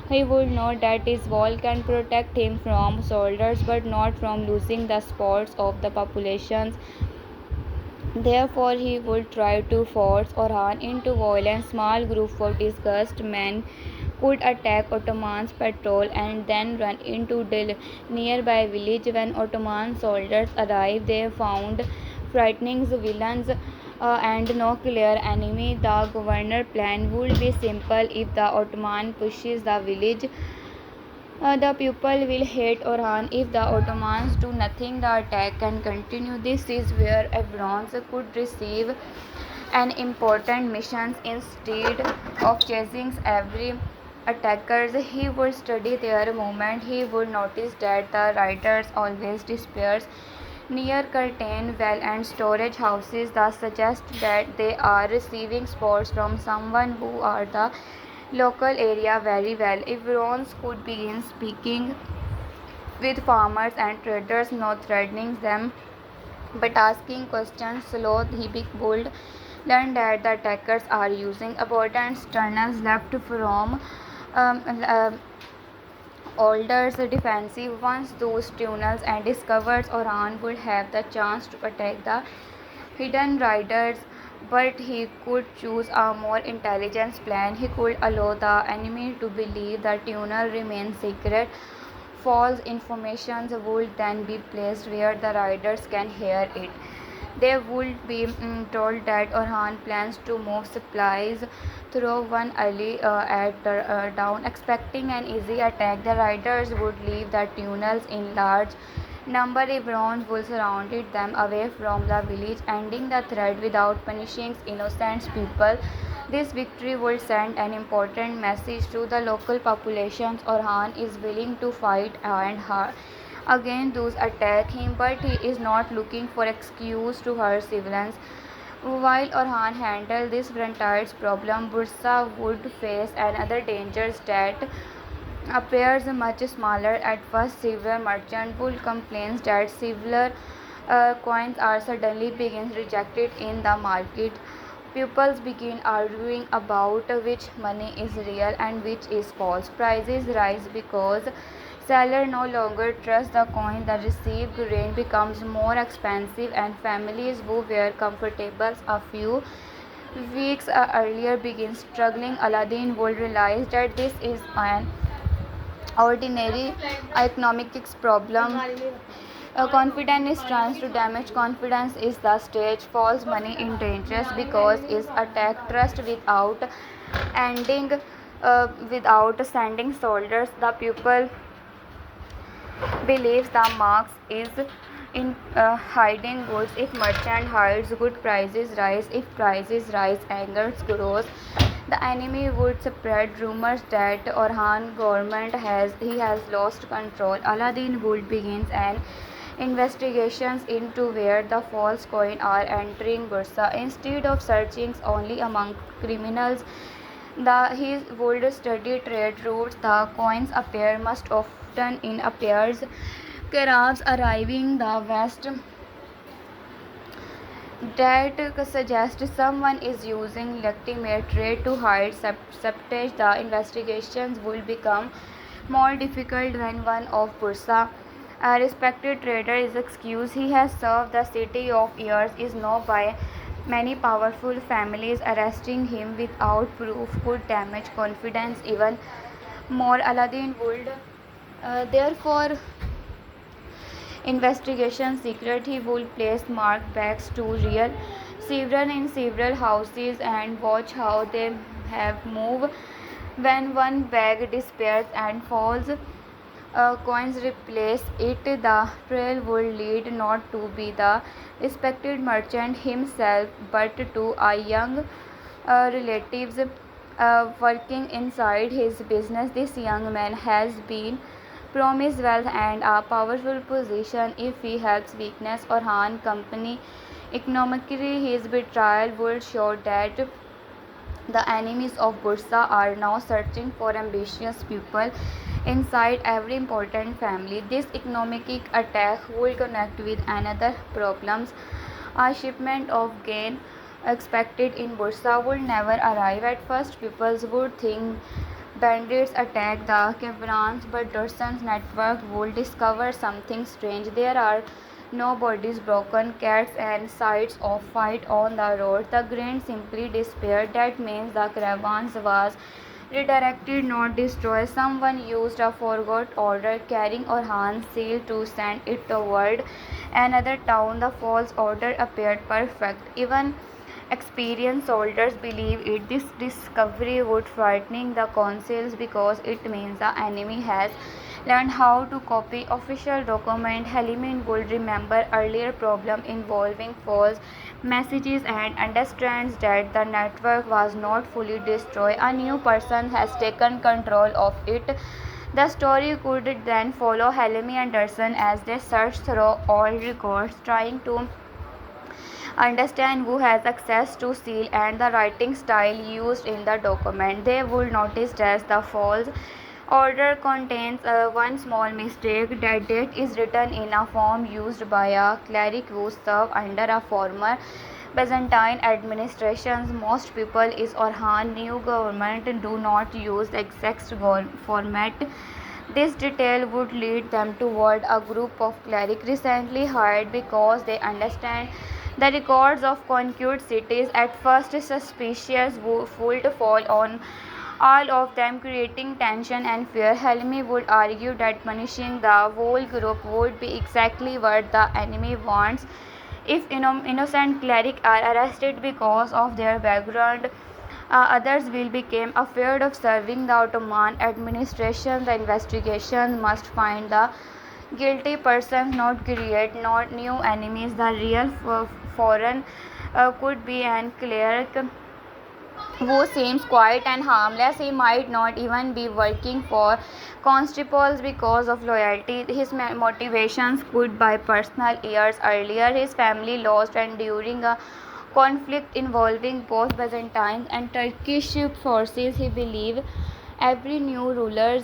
He would know that his wall can protect him from soldiers but not from losing the supports of the populations. Therefore, he would try to force Orhan into violence. Small groups of disgusted men could attack Ottoman's patrol and then run into the nearby village. When Ottoman soldiers arrived, they found frightening villains and no clear enemy. The governor plan would be simple. If the Ottoman pushes the village, the people will hate Orhan. If the Ottomans do nothing, the attack can continue. This is where Abrons could receive an important mission. Instead of chasing every attackers, he would study their movement. He would notice that the riders always disappears near curtain well and storage houses that suggest that they are receiving sports from someone who are the local area very well. If Bronze could begin speaking with farmers and traders, not threatening them but asking questions. Sloth, he big bold, learned that the attackers are using abundant tunnels left from um, uh, Alder's defensive. Once those tunnels and discovers Orhan would have the chance to attack the hidden riders, but he could choose a more intelligent plan. He could allow the enemy to believe the tunnel remains secret. False information would then be placed where the riders can hear it. They would be told that Orhan plans to move supplies through one alley at down, expecting an easy attack. The riders would leave the tunnels in large number. Ibrons would surround them away from the village, ending the threat without punishing innocent people. This victory would send an important message to the local populations. Orhan is willing to fight and hard against those attack him, but he is not looking for excuse to hurt civilians. While Orhan handled this frontiers problem, Bursa would face another danger that appears much smaller at first. Several merchants would complain that silver coins are suddenly being rejected in the market. Pupils begin arguing about which money is real and which is false. Prices rise because sellers no longer trust the coin. The received grain becomes more expensive, and families who were comfortable a few weeks earlier begin struggling. Aladdin would realize that this is an ordinary economic problem. Confidence is trying to damage confidence is the stage. False money is dangerous because it attacks trust ending without sending soldiers. The pupil believes the marks is in hiding goods. If merchant hides good, prices rise. If prices rise, anger grows. The enemy would spread rumors that Orhan government has lost control. Aladdin would begin an investigations into where the false coin are entering Bursa. Instead of searching only among criminals, he would study trade routes. The coins appear most often in pairs. Carabs arriving the west that suggests someone is using legitimate trade to hide sabotage. The investigations will become more difficult when one of Bursa, a respected trader, is excused. He has served the city of years, is known by many powerful families. Arresting him without proof could damage confidence even more. Aladdin would therefore investigation secret. He would place marked bags to real several in several houses and watch how they have moved. When one bag disappears and falls, coins replace it. The trail would lead not to be the respected merchant himself, but to a young relatives working inside his business. This young man has been promised wealth and a powerful position if he helps weakness Orhan company economically. His betrayal would show that the enemies of Bursa are now searching for ambitious people inside every important family. This economic attack will connect with another problems. A shipment of grain expected in Bursa would never arrive. At first, people would think bandits attack the caravans, but Durson's network would discover something strange. There are no bodies, broken cats, and sights of fight on the road. The grain simply disappeared. That means the caravans was redirected, not destroyed. Someone used a forgot order carrying Orhan's seal to send it toward another town. The false order appeared perfect. Even experienced soldiers believe it. This discovery would frighten the councils because it means the enemy has learned how to copy official documents. Heliman would remember earlier problem involving false messages and understands that the network was not fully destroyed. A new person has taken control of it. The story could then follow Helmi and Anderson as they search through all records, trying to understand who has access to seal and the writing style used in the document. They would notice that the false order contains one small mistake. That date is written in a form used by a cleric who served under a former Byzantine administrations. Most people is Orhan new government do not use the exact format. This detail would lead them toward a group of clerics recently hired because they understand the records of conquered cities. At first, suspicious would fall on all of them, creating tension and fear. Helmi would argue that punishing the whole group would be exactly what the enemy wants. If innocent clerics are arrested because of their background, others will become afraid of serving the Ottoman administration. The investigation must find the guilty persons, not create not new enemies. The real foreign could be an cleric who seems quiet and harmless. He might not even be working for constables because of loyalty. His motivations could be personal. Years earlier, his family lost, and during a conflict involving both Byzantine and Turkish forces, he believed every new ruler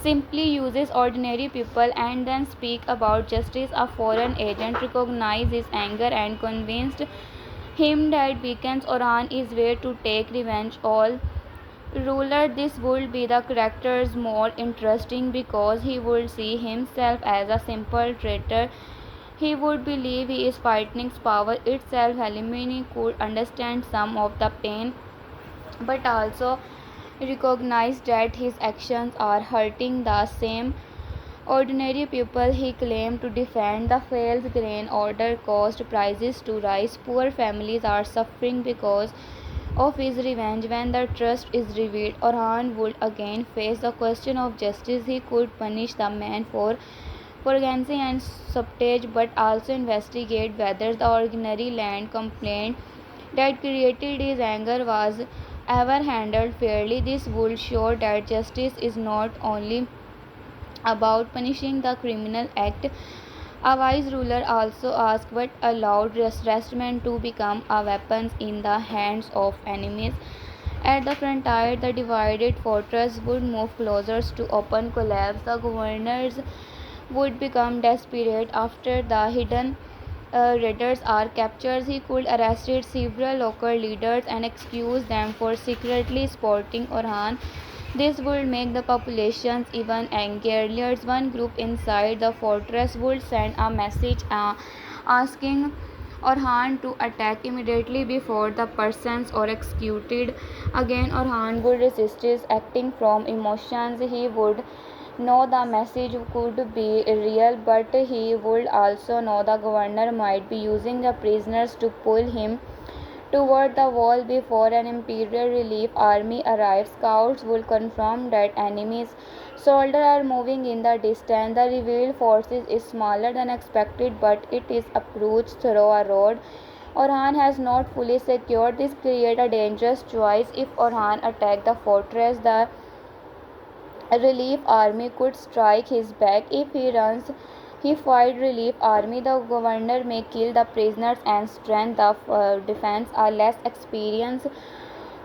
simply uses ordinary people and then speak about justice. A foreign agent recognized his anger and convinced him that weakens Orhan is way to take revenge all ruler. This would be the characters more interesting because he would see himself as a simple traitor. He would believe he is fighting power itself. Halimini could understand some of the pain but also recognize that his actions are hurting the same ordinary people he claimed to defend. The failed grain order caused prices to rise. Poor families are suffering because of his revenge. When the trust is revealed, Orhan would again face the question of justice. He could punish the man for forgery and sabotage, but also investigate whether the ordinary land complaint that created his anger was ever handled fairly. This would show that justice is not only about punishing the criminal act. A wise ruler also asked what allowed resentment to become a weapon in the hands of enemies. At the frontier, the divided fortress would move closer to open collapse. The governors would become desperate after the hidden raiders are captured. He could arrest several local leaders and accuse them for secretly supporting Orhan. This would make the populations even angrier. One group inside the fortress would send a message asking Orhan to attack immediately before the persons are executed. Again, Orhan would resist acting from emotions. He would know the message could be real, but he would also know the governor might be using the prisoners to pull him toward the wall before an imperial relief army arrives. Scouts will confirm that enemies' soldiers are moving in the distance. The revealed force is smaller than expected, but it is approached through a road Orhan has not fully secured. This creates a dangerous choice. If Orhan attacked the fortress, the relief army could strike his back. If he runs, he fight relief army. The governor may kill the prisoners and strengthen the defense. A less experienced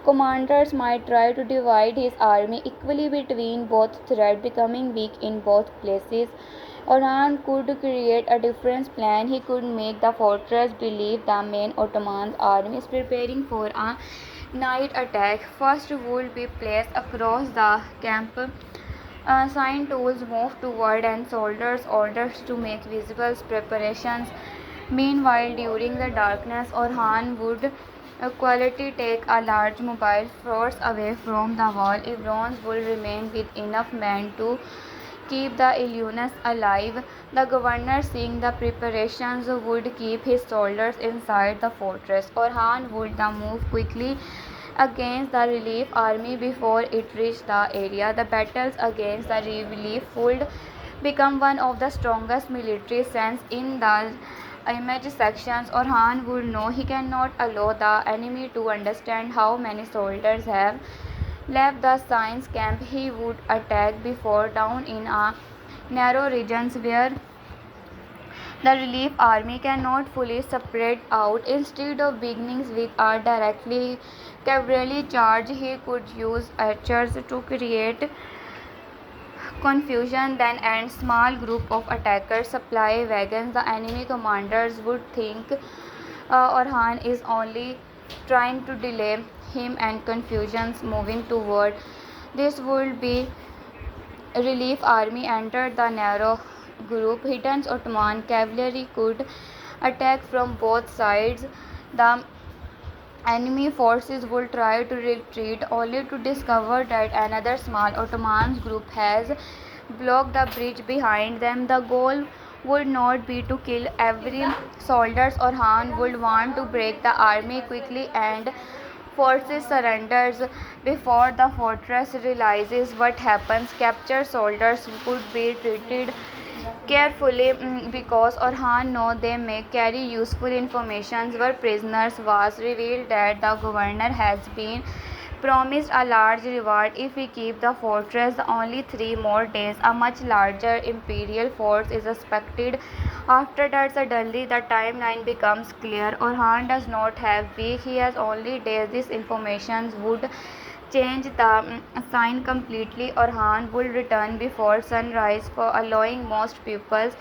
commanders might try to divide his army equally between both threats, becoming weak in both places. Orhan could create a different plan. He could make the fortress believe the main Ottoman army is preparing for a night attack. First would be placed across the camp. Sign tools move toward and soldiers orders to make visible preparations. Meanwhile, during the darkness, Orhan would quietly take a large mobile force away from the wall. Ibrons would remain with enough men to keep the illusions alive. The governor, seeing the preparations, would keep his soldiers inside the fortress. Orhan would move quickly against the relief army before it reached the area. The battles against the relief would become one of the strongest military scenes in the image sections. Orhan would know he cannot allow the enemy to understand how many soldiers have left the science camp, he would attack before down in a narrow regions where the relief army cannot fully spread out. Instead of beginning with a directly cavalry charge, he could use archers to create confusion, then and small group of attackers supply wagons. The enemy commanders would think Orhan is only trying to delay him and confusions moving toward. This would be relief army entered the narrow group. Hidden Ottoman cavalry could attack from both sides. The enemy forces would try to retreat only to discover that another small Ottoman group has blocked the bridge behind them. The goal would not be to kill every soldier. Orhan would want to break the army quickly and forces surrenders before the fortress realizes what happens. Captured soldiers could be treated carefully because Orhan know they may carry useful information. Were prisoners was revealed that the governor has been promised a large reward if he keep the fortress only 3 more days. A much larger imperial force is expected. After that, suddenly the timeline becomes clear. Orhan does not have week, he has only days. This information would change the sign completely. Orhan would return before sunrise for allowing most people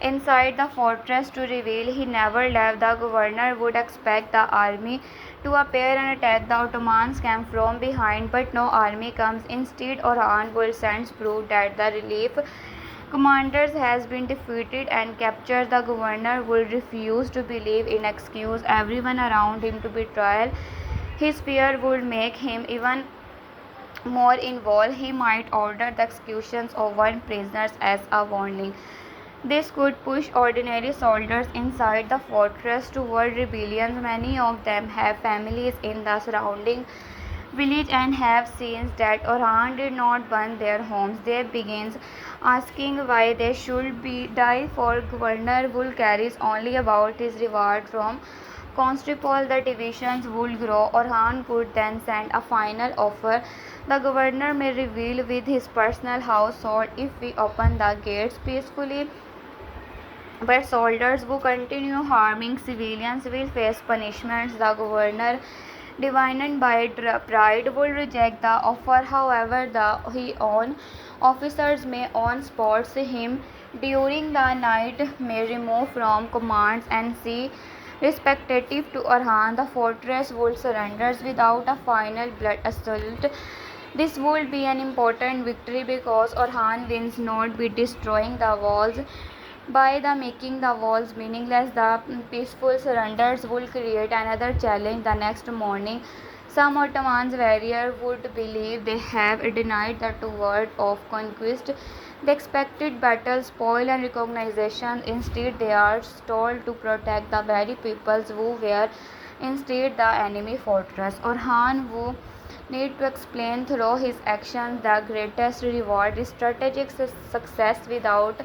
inside the fortress to reveal he never left. The governor would expect the army to appear and attack the Ottomans camp from behind, but no army comes. Instead, Orhan will send proof that the relief commanders has been defeated and captured. The governor will refuse to believe in excuse everyone around him to betrayal. His fear would make him even more involved. He might order the executions of one prisoner as a warning. This could push ordinary soldiers inside the fortress toward rebellion. Many of them have families in the surrounding village and have seen that Orhan did not burn their homes. They begin asking why they should be die for. Governor Wool cares only about his reward from constable. The divisions would grow. Orhan could then send a final offer. The governor may reveal with his personal household if we open the gates peacefully, but soldiers who continue harming civilians will face punishments. The governor, divined by pride, will reject the offer. However, his own officers may on spots him during the night, may remove from commands and see respective to Orhan. The fortress would surrender without a final blood assault. This would be an important victory because Orhan wins not by destroying the walls, by the making the walls meaningless. The peaceful surrenders would create another challenge. The next morning, some Ottoman warriors would believe they have denied the word of conquest. They expected battle, spoil, and recognition. Instead, they are told to protect the very peoples who were instead the enemy fortress. Orhan who need to explain through his actions the greatest reward is strategic success without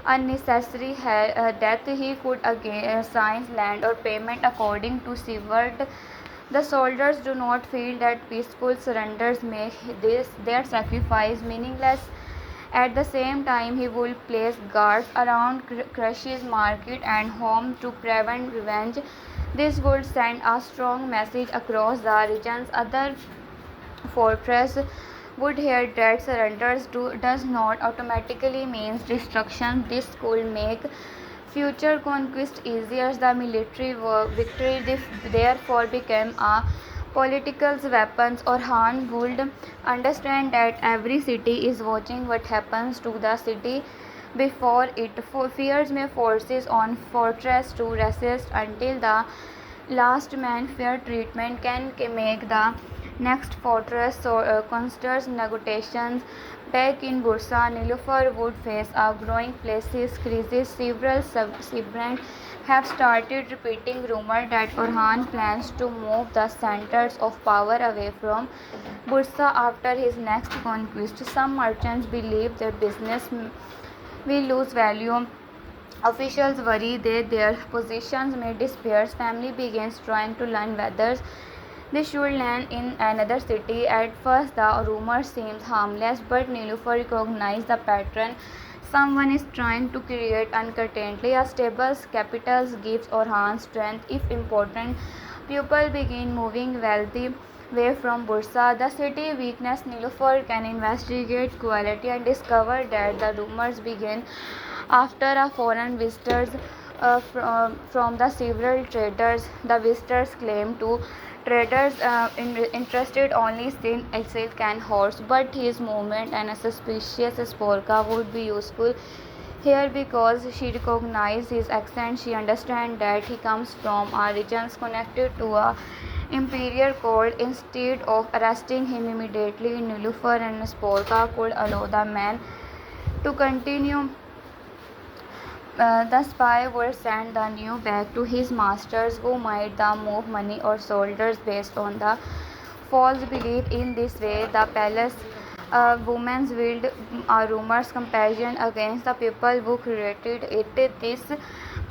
unnecessary death. He could again assign land or payment according to Seward. The soldiers do not feel that peaceful surrenders make their sacrifice meaningless. At the same time, he will place guards around Crush's market and home to prevent revenge. This would send a strong message across the regions. Other fortress would hear that surrenders does not automatically means destruction. This could make future conquest easier. The military victory therefore became a political weapon. Orhan would understand that every city is watching what happens to the city before it. Fears may forces on fortress to resist until the last man. Fair treatment can make the next fortress. So considers negotiations. Back in Bursa, Nilufar would face a growing places crisis. Several subsequent have started repeating rumor that Orhan plans to move the centers of power away from Bursa after his next conquest. Some merchants believe their business will lose value. Officials worry that their positions may disappear. Family begins trying to learn whether They should land in another city. At first, the rumor seems harmless, but Nilüfer recognized the pattern. Someone is trying to create uncertainty. A stable capital gives Orhan strength. If important people begin moving wealthy away from Bursa, the city weakness, Nilüfer can investigate quality and discover that the rumors begin after a foreign visitors from the several traders. The visitors claim to traders interested only in silk and horse, but his movement and a suspicious Sporka would be useful here because she recognizes his accent. She understands that he comes from a regions connected to a imperial court. Instead of arresting him immediately, Nilüfer and Sporka could allow the man to continue. The spy would send the news back to his masters, who might then move money or soldiers based on the false belief. In this way, the palace women wield rumors compassion against the people who created it. These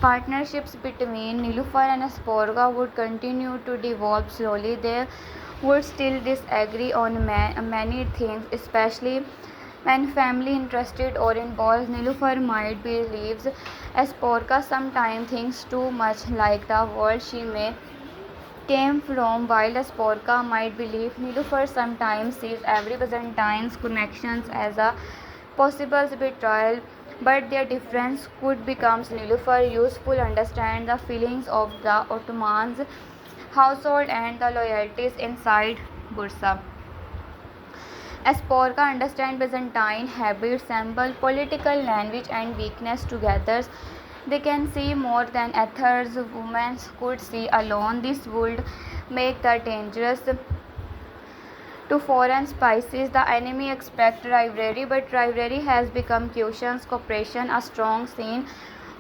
partnerships between Nilüfer and Sporga would continue to develop slowly. They would still disagree on many things, especially when family interested or involved. Nilüfer might believes Sporka sometimes thinks too much like the world she may came from, while Sporka might believe Nilüfer sometimes sees every Byzantine's connections as a possible betrayal, but their difference could become Nilüfer useful understand the feelings of the Ottomans household and the loyalties inside Bursa. Sporka understands Byzantine habits, symbol, political language, and weakness together. They can see more than others women could see alone. This would make the dangerous to foreign spies. The enemy expect rivalry, but rivalry has become cautions cooperation. A strong scene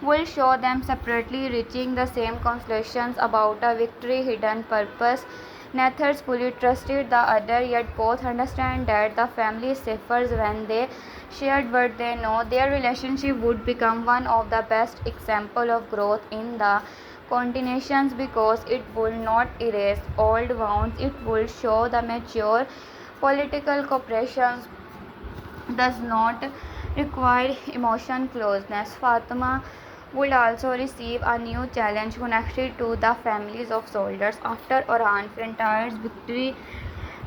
will show them separately reaching the same conclusions about a victory hidden purpose. Neither fully trusted the other, yet both understand that the family suffers when they shared what they know. Their relationship would become one of the best examples of growth in the continuations because it will not erase old wounds. It will show the mature political cooperation does not require emotional closeness. Fatima would also receive a new challenge connected to the families of soldiers. After Orhan Frontiers victory,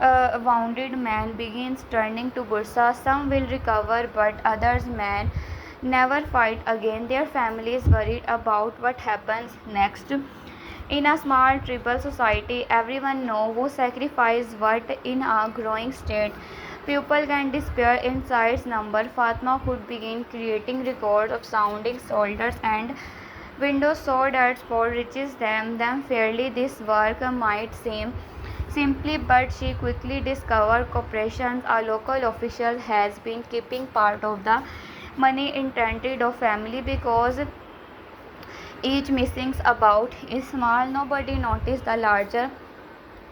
wounded men begins turning to Bursa. Some will recover, but others may never fight again. Their families worried about what happens next. In a small tribal society, everyone knows who sacrificed what. In a growing state, people can despair in size number. Fatma could begin creating records of sounding soldiers and windows so that sport reaches them fairly. This work might seem simply, but she quickly discovered corporations. A local official has been keeping part of the money intended of family because each missing about is small. Nobody noticed the larger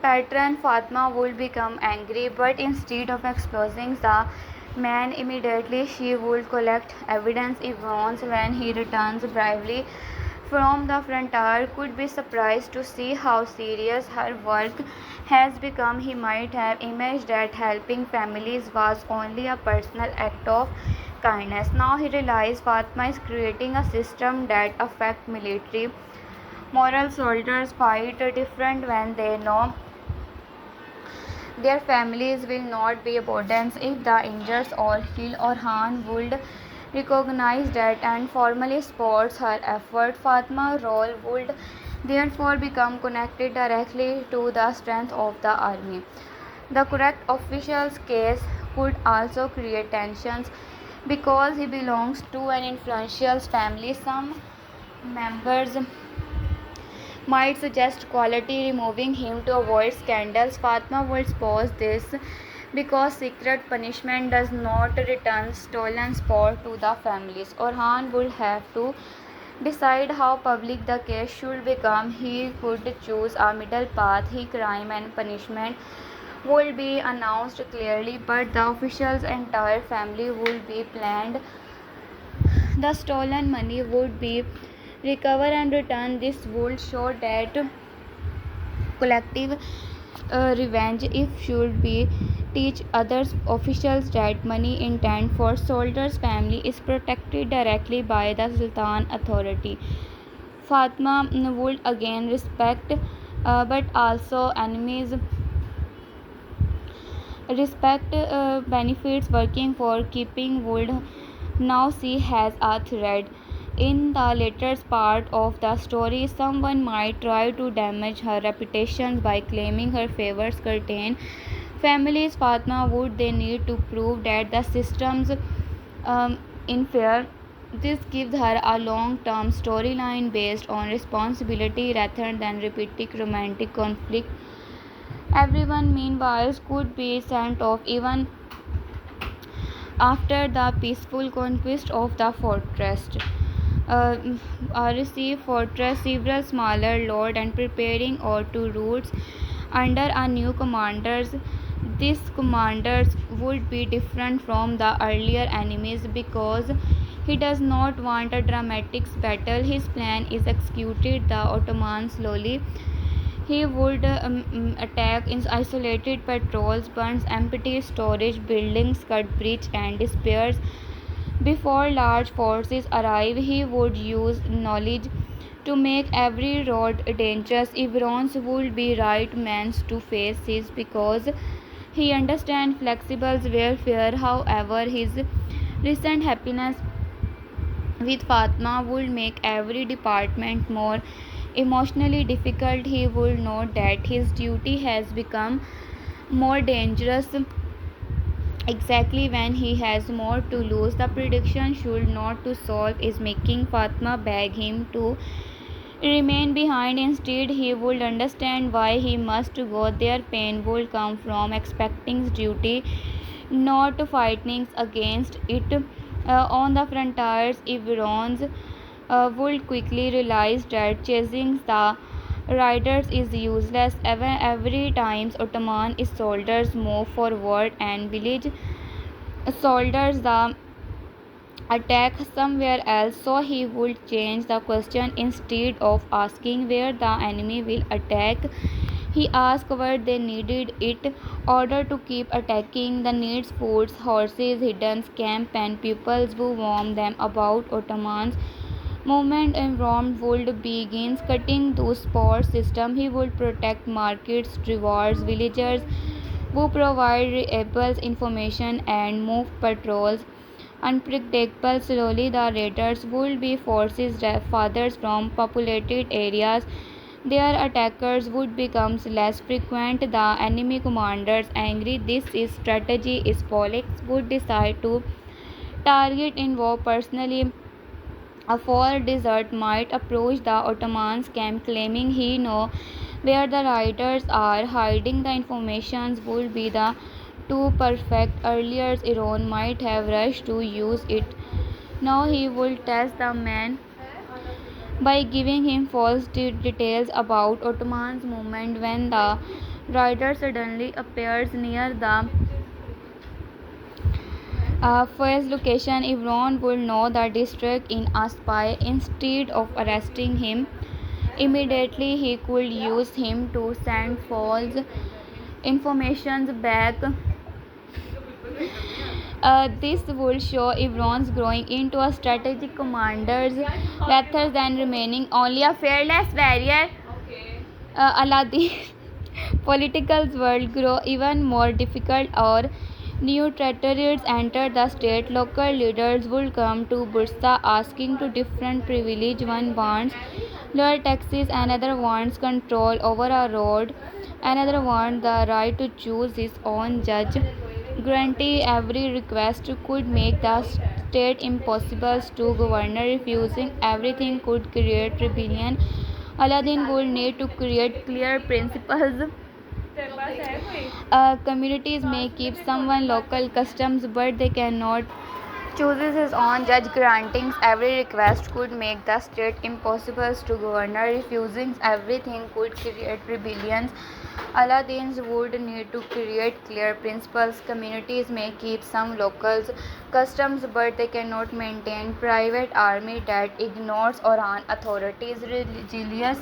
pattern. Fatma would become angry, but instead of exposing the man immediately, she would collect evidence. Evans, when he returns bravely from the frontier, could be surprised to see how serious her work has become. He might have imagined that helping families was only a personal act of kindness. Now he realizes Fatma is creating a system that affects military moral. Soldiers fight different when they know their families will not be abundant if the injured or killed. Orhan would recognize that and formally supports her effort. Fatma's role would therefore become connected directly to the strength of the army. The correct official's case could also create tensions because he belongs to an influential family. Some members might suggest quality removing him to avoid scandals. Fatma would suppose this because secret punishment does not return stolen sport to the families. Orhan would have to decide how public the case should become. He could choose a middle path. He crime and punishment would be announced clearly, but the official's entire family would be planned. The stolen money would be recovered and returned. This would show that collective revenge if should be teach other officials that money intended for soldiers' family is protected directly by the Sultan authority. Fatma would again respect, but also enemies respect benefits working for keeping would now see as a threat. In the later part of the story, someone might try to damage her reputation by claiming her favors curtain families. Fatma would they need to prove that the system's unfair. This gives her a long-term storyline based on responsibility rather than repeating romantic conflict. Everyone, meanwhile, could be sent off even after the peaceful conquest of the fortress. Uh, receive fortress several smaller lords and preparing or to routes under a new commanders. These commanders would be different from the earlier enemies because he does not want a dramatic battle. His plan is executed the Ottomans slowly. He would attack in isolated patrols, burns empty storage buildings, cut breach and despairs. Before large forces arrive, he would use knowledge to make every road dangerous. Ivrons would be right men to face this because he understands flexible warfare. However, his recent happiness with Fatma would make every department more emotionally difficult. He would note that his duty has become more dangerous exactly when he has more to lose. The prediction should not to solve is making Fatma beg him to remain behind. Instead, he would understand why he must go there. Pain would come from expecting duty, not fighting against it. On the frontiers, Iverons would quickly realize that chasing the riders is useless. Every time Ottoman soldiers move forward and village soldiers the attack somewhere else, so he would change the question. Instead of asking where the enemy will attack, he asked where they needed it order to keep attacking. The needs foods, horses, hidden camp and pupils who warm them about Ottomans movement and Rome would begin cutting those support system. He would protect markets, rewards villagers who provide reliable information and move patrols. Unpredictable, slowly the raiders would be forces fathers from populated areas. Their attackers would become less frequent. The enemy commanders, angry this is strategy is politics, would decide to target involve personally. A four desert might approach the Ottomans camp claiming he know where the riders are hiding. The information would be the too perfect. Earlier Iran might have rushed to use it. Now he will test the man by giving him false details about Ottoman's movement. When the rider suddenly appears near the first location, Iran would know the district in a spy. Instead of arresting him immediately, he could use him to send false information back. This would show Iran's growing into a strategic commander rather than remaining only a fearless warrior. Aladdin political world grow even more difficult or new territories enter the state. Local leaders will come to Bursa asking to different privilege. One wants lower taxes, another wants control over a road, another wants the right to choose his own judge. Granting every request could make the state impossible to govern. Refusing everything could create rebellion. Aladdin would need to create clear principles. Communities may keep someone local customs, but they cannot chooses his own judge. Granting every request could make the state impossible to govern. Refusing everything could create rebellions. Aladdin's would need to create clear principles. Communities may keep some local customs, but they cannot maintain private army that ignores Orhan authorities. Religious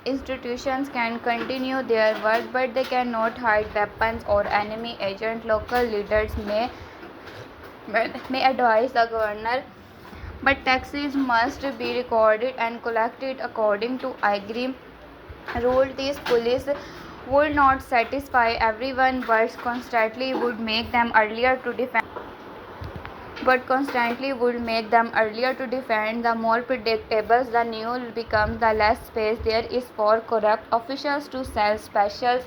institutions can continue their work, but they cannot hide weapons or enemy agents. Local leaders may advise the governor, but taxes must be recorded and collected according to agree rule. These police would not satisfy everyone, but constantly would make them earlier to defend. The more predictable the new becomes, the less space there is for corrupt officials to sell special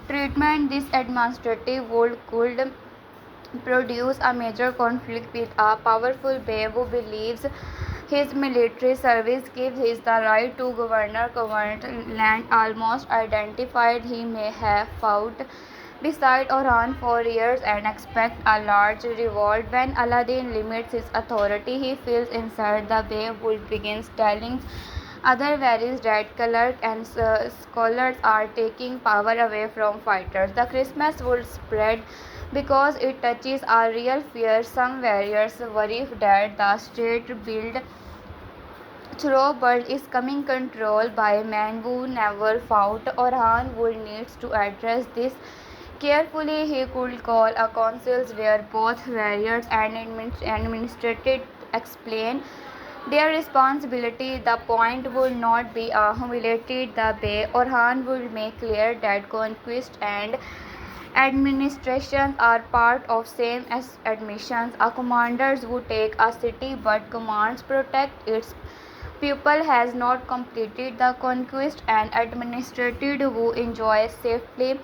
treatment. This administrative rule could produce a major conflict with a powerful Bey who believes his military service gives him the right to govern land almost identified. He may have fought beside Orhan for years and expect a large reward. When Aladdin limits his authority, he feels inside the Bey would begins telling other varies that clerks and scholars are taking power away from fighters. The Christmas would spread because it touches a real fear. Some warriors worry that the state built through world is coming controlled by men who never fought. Orhan would need to address this carefully. He could call a council where both warriors and administrators explain their responsibility. The point would not be humiliated the Bey. Orhan would make clear that conquest and administration are part of same as admissions. A commander would take a city but commands protect its people has not completed the conquest and administrated who enjoy safely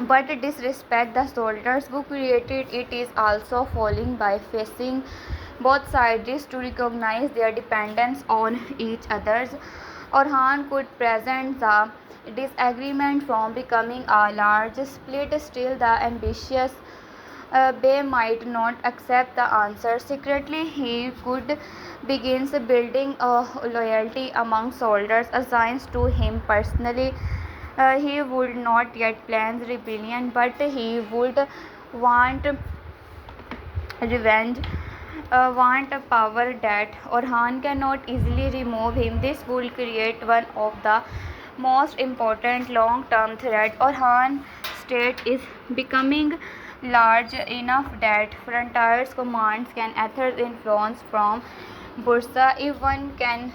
but disrespect the soldiers who created it is also falling by facing both sides to recognize their dependence on each other. Orhan could present the disagreement from becoming a large split. Still, the ambitious Bey might not accept the answer. Secretly, he could begin building a loyalty among soldiers assigned to him personally. He would not yet plan rebellion, but he would want revenge, want a power that Orhan cannot easily remove him. This will create one of the most important long-term threats. Orhan's state is becoming large enough that frontier commands can exert influence from Bursa. If one can